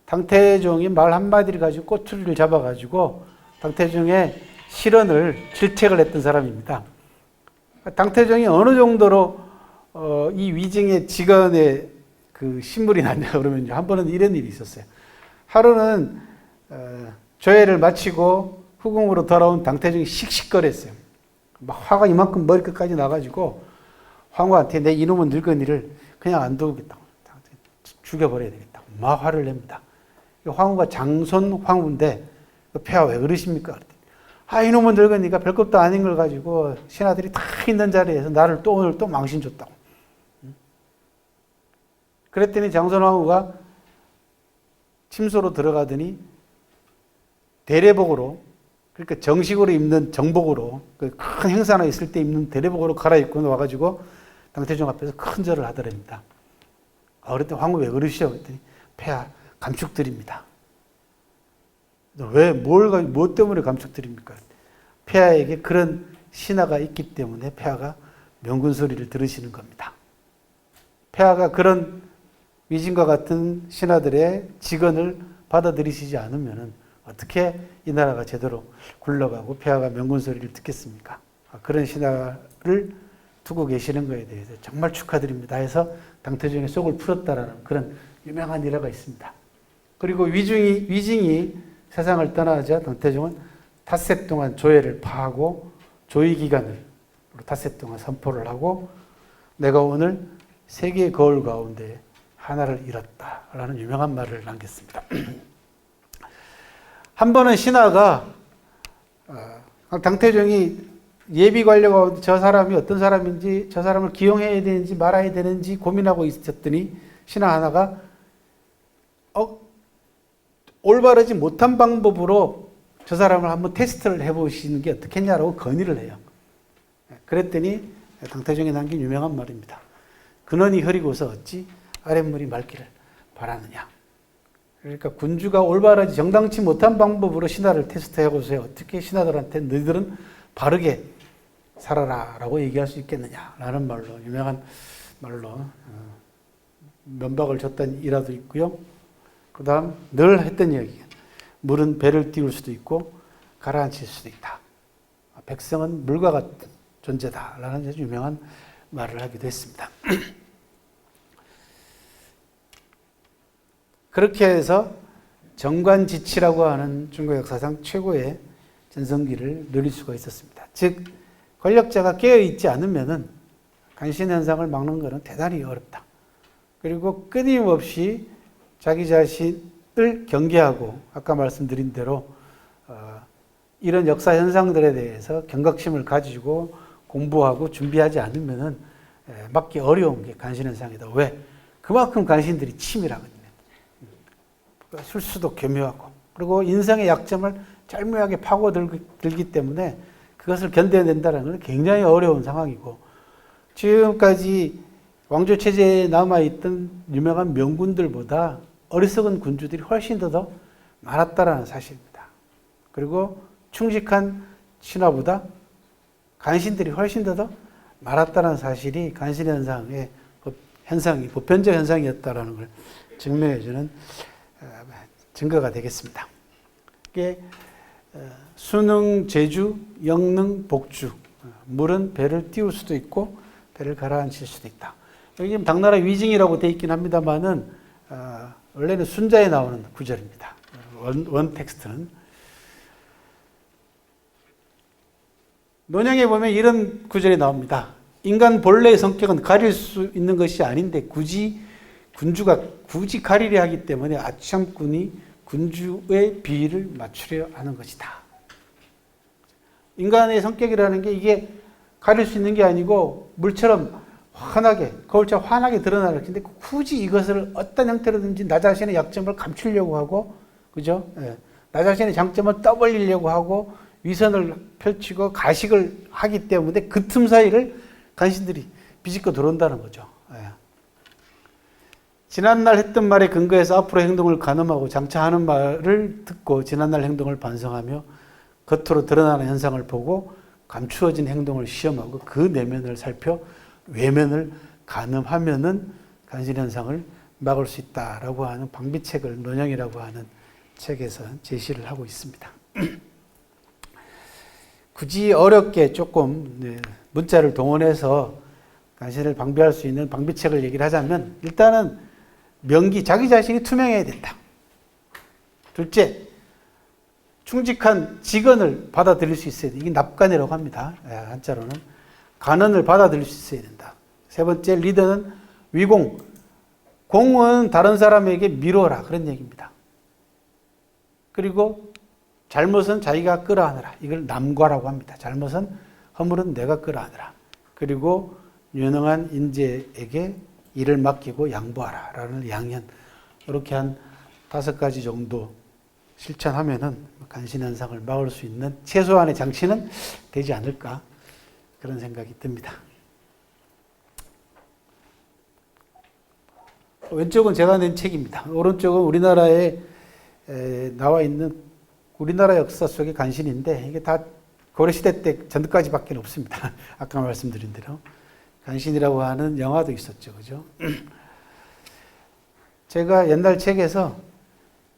당태종이 말 한마디를 가지고 꼬투리를 잡아가지고 당태종의 실언을 질책을 했던 사람입니다. 당태종이 어느 정도로 이 위징의 직언에 그 신물이 났냐 그러면 한 번은 이런 일이 있었어요. 하루는 조회를 마치고 후궁으로 돌아온 당태종이 씩씩거렸어요. 막 화가 이만큼 머리끝까지 나가지고 황후한테 내 이놈은 늙은이를 그냥 안 두겠다고 죽여버려야 되겠다고 막 화를 냅니다. 황후가 장손 황후인데 폐하 왜 그러십니까? 이놈은 늙은이가 별것도 아닌 걸 가지고 신하들이 다 있는 자리에서 나를 또 오늘 또 망신 줬다고. 그랬더니 장손 황후가 침소로 들어가더니 대례복으로, 그러니까 정식으로 입는 정복으로, 그 큰 행사나 있을 때 입는 대례복으로 갈아입고 와가지고 당태종 앞에서 큰 절을 하더랍니다. 그랬더니 황후 왜 그러시죠? 그랬더니 폐하 감축드립니다. 왜, 뭐 때문에 감축드립니까? 폐하에게 그런 신하가 있기 때문에 폐하가 명군 소리를 들으시는 겁니다. 폐하가 그런 위진과 같은 신하들의 직언을 받아들이시지 않으면 어떻게 이 나라가 제대로 굴러가고 폐하가 명군 소리를 듣겠습니까? 그런 신하를 두고 계시는 것에 대해서 정말 축하드립니다 해서 당태종의 속을 풀었다라는 그런 유명한 일화가 있습니다. 그리고 위징이 세상을 떠나자 당태종은 닷새 동안 조회를 파하고 조의기간을 닷새 동안 선포를 하고 내가 오늘 세계의 거울 가운데 하나를 잃었다라는 유명한 말을 남겼습니다. 한 번은 신하가 당태종이 예비 관료가 저 사람이 어떤 사람인지 저 사람을 기용해야 되는지 말아야 되는지 고민하고 있었더니 신하 하나가 올바르지 못한 방법으로 저 사람을 한번 테스트를 해보시는 게 어떻겠냐라고 건의를 해요. 그랬더니 당태종이 남긴 유명한 말입니다. 근원이 흐리고서 어찌 아랫물이 맑기를 바라느냐. 그러니까 군주가 올바르지 정당치 못한 방법으로 신하를 테스트해보세요. 어떻게 신하들한테 너희들은 바르게 살아라 라고 얘기할 수 있겠느냐라는 말로 유명한 말로 면박을 줬던 일화도 있고요. 그 다음 늘 했던 이야기, 물은 배를 띄울 수도 있고 가라앉힐 수도 있다. 백성은 물과 같은 존재다라는 아주 유명한 말을 하기도 했습니다. 그렇게 해서 정관지치라고 하는 중국 역사상 최고의 전성기를 누릴 수가 있었습니다. 즉 권력자가 깨어있지 않으면 간신현상을 막는 것은 대단히 어렵다. 그리고 끊임없이 자기 자신을 경계하고 아까 말씀드린 대로 이런 역사 현상들에 대해서 경각심을 가지고 공부하고 준비하지 않으면 막기 어려운 게 간신현상이다. 왜? 그만큼 간신들이 치밀하거든요. 술수도 교묘하고 그리고 인성의 약점을 절묘하게 파고들기 때문에 그것을 견뎌낸다는 건 굉장히 어려운 상황이고 지금까지 왕조체제에 남아있던 유명한 명군들보다 어리석은 군주들이 훨씬 더 많았다는 사실입니다. 그리고 충직한 신하보다 간신들이 훨씬 더 많았다는 사실이 간신현상의 현상이 보편적 현상이었다는 걸 증명해주는 증거가 되겠습니다. 이게 수능, 제주, 영능, 복주. 물은 배를 띄울 수도 있고 배를 가라앉힐 수도 있다. 여기 지금 당나라 위징이라고 되어 있긴 합니다만은 원래는 순자에 나오는 구절입니다. 원 텍스트는. 논형에 보면 이런 구절이 나옵니다. 인간 본래의 성격은 가릴 수 있는 것이 아닌데 군주가 굳이 가리려 하기 때문에 아참꾼이 군주의 비위를 맞추려 하는 것이다. 인간의 성격이라는 게 이게 가릴 수 있는 게 아니고 물처럼 환하게, 거울처럼 환하게 드러나는 것인데 굳이 이것을 어떤 형태로든지 나 자신의 약점을 감추려고 하고 그죠? 예. 나 자신의 장점을 떠벌리려고 하고 위선을 펼치고 가식을 하기 때문에 그 틈 사이를 간신들이 비집고 들어온다는 거죠. 예. 지난날 했던 말에 근거해서 앞으로 행동을 가늠하고 장차 하는 말을 듣고 지난날 행동을 반성하며 겉으로 드러나는 현상을 보고 감추어진 행동을 시험하고 그 내면을 살펴 외면을 가늠하면은 간신 현상을 막을 수 있다라고 하는 방비책을 논형이라고 하는 책에서 제시를 하고 있습니다. 굳이 어렵게 조금 문자를 동원해서 간신을 방비할 수 있는 방비책을 얘기를 하자면 일단은 명기, 자기 자신이 투명해야 된다. 둘째, 충직한 직언을 받아들일 수 있어야 돼. 이게 납관이라고 합니다. 한자로는. 간언을 받아들일 수 있어야 된다. 세 번째, 리더는 위공. 공은 다른 사람에게 미뤄라. 그런 얘기입니다. 그리고 잘못은 자기가 끌어안으라. 이걸 남과라고 합니다. 잘못은 허물은 내가 끌어안으라. 그리고 유능한 인재에게 일을 맡기고 양보하라. 라는 양현. 이렇게 한 5가지 정도 실천하면은 간신현상을 막을 수 있는 최소한의 장치는 되지 않을까. 그런 생각이 듭니다. 왼쪽은 제가 낸 책입니다. 오른쪽은 우리나라에 나와 있는 우리나라 역사 속의 간신인데 이게 다 고려시대 때 전까지밖에 없습니다. 아까 말씀드린 대로. 간신이라고 하는 영화도 있었죠. 그죠? 제가 옛날 책에서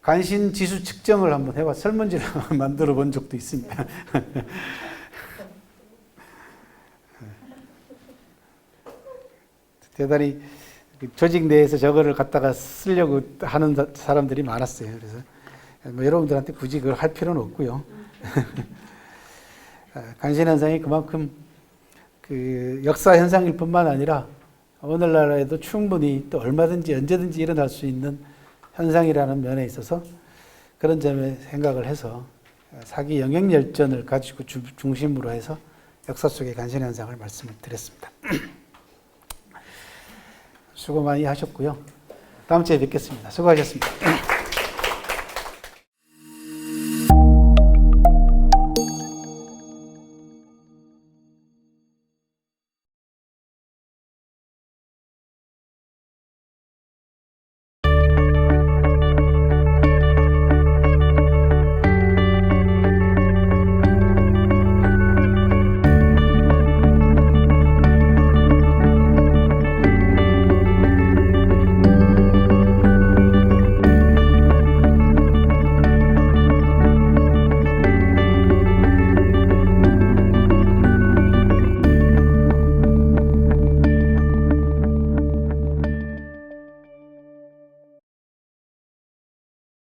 간신 지수 측정을 한번 해봐 설문지를 만들어 본 적도 있습니다. 대단히 조직 내에서 저거를 갖다가 쓰려고 하는 사람들이 많았어요. 그래서 뭐 여러분들한테 굳이 그걸 할 필요는 없고요. 간신 현상이 그만큼 그 역사 현상일 뿐만 아니라 오늘날에도 충분히 또 얼마든지 언제든지 일어날 수 있는 현상이라는 면에 있어서 그런 점에 생각을 해서 사기 영역열전을 가지고 중심으로 해서 역사 속의 간신 현상을 말씀을 드렸습니다. 수고 많이 하셨고요. 다음 주에 뵙겠습니다. 수고하셨습니다.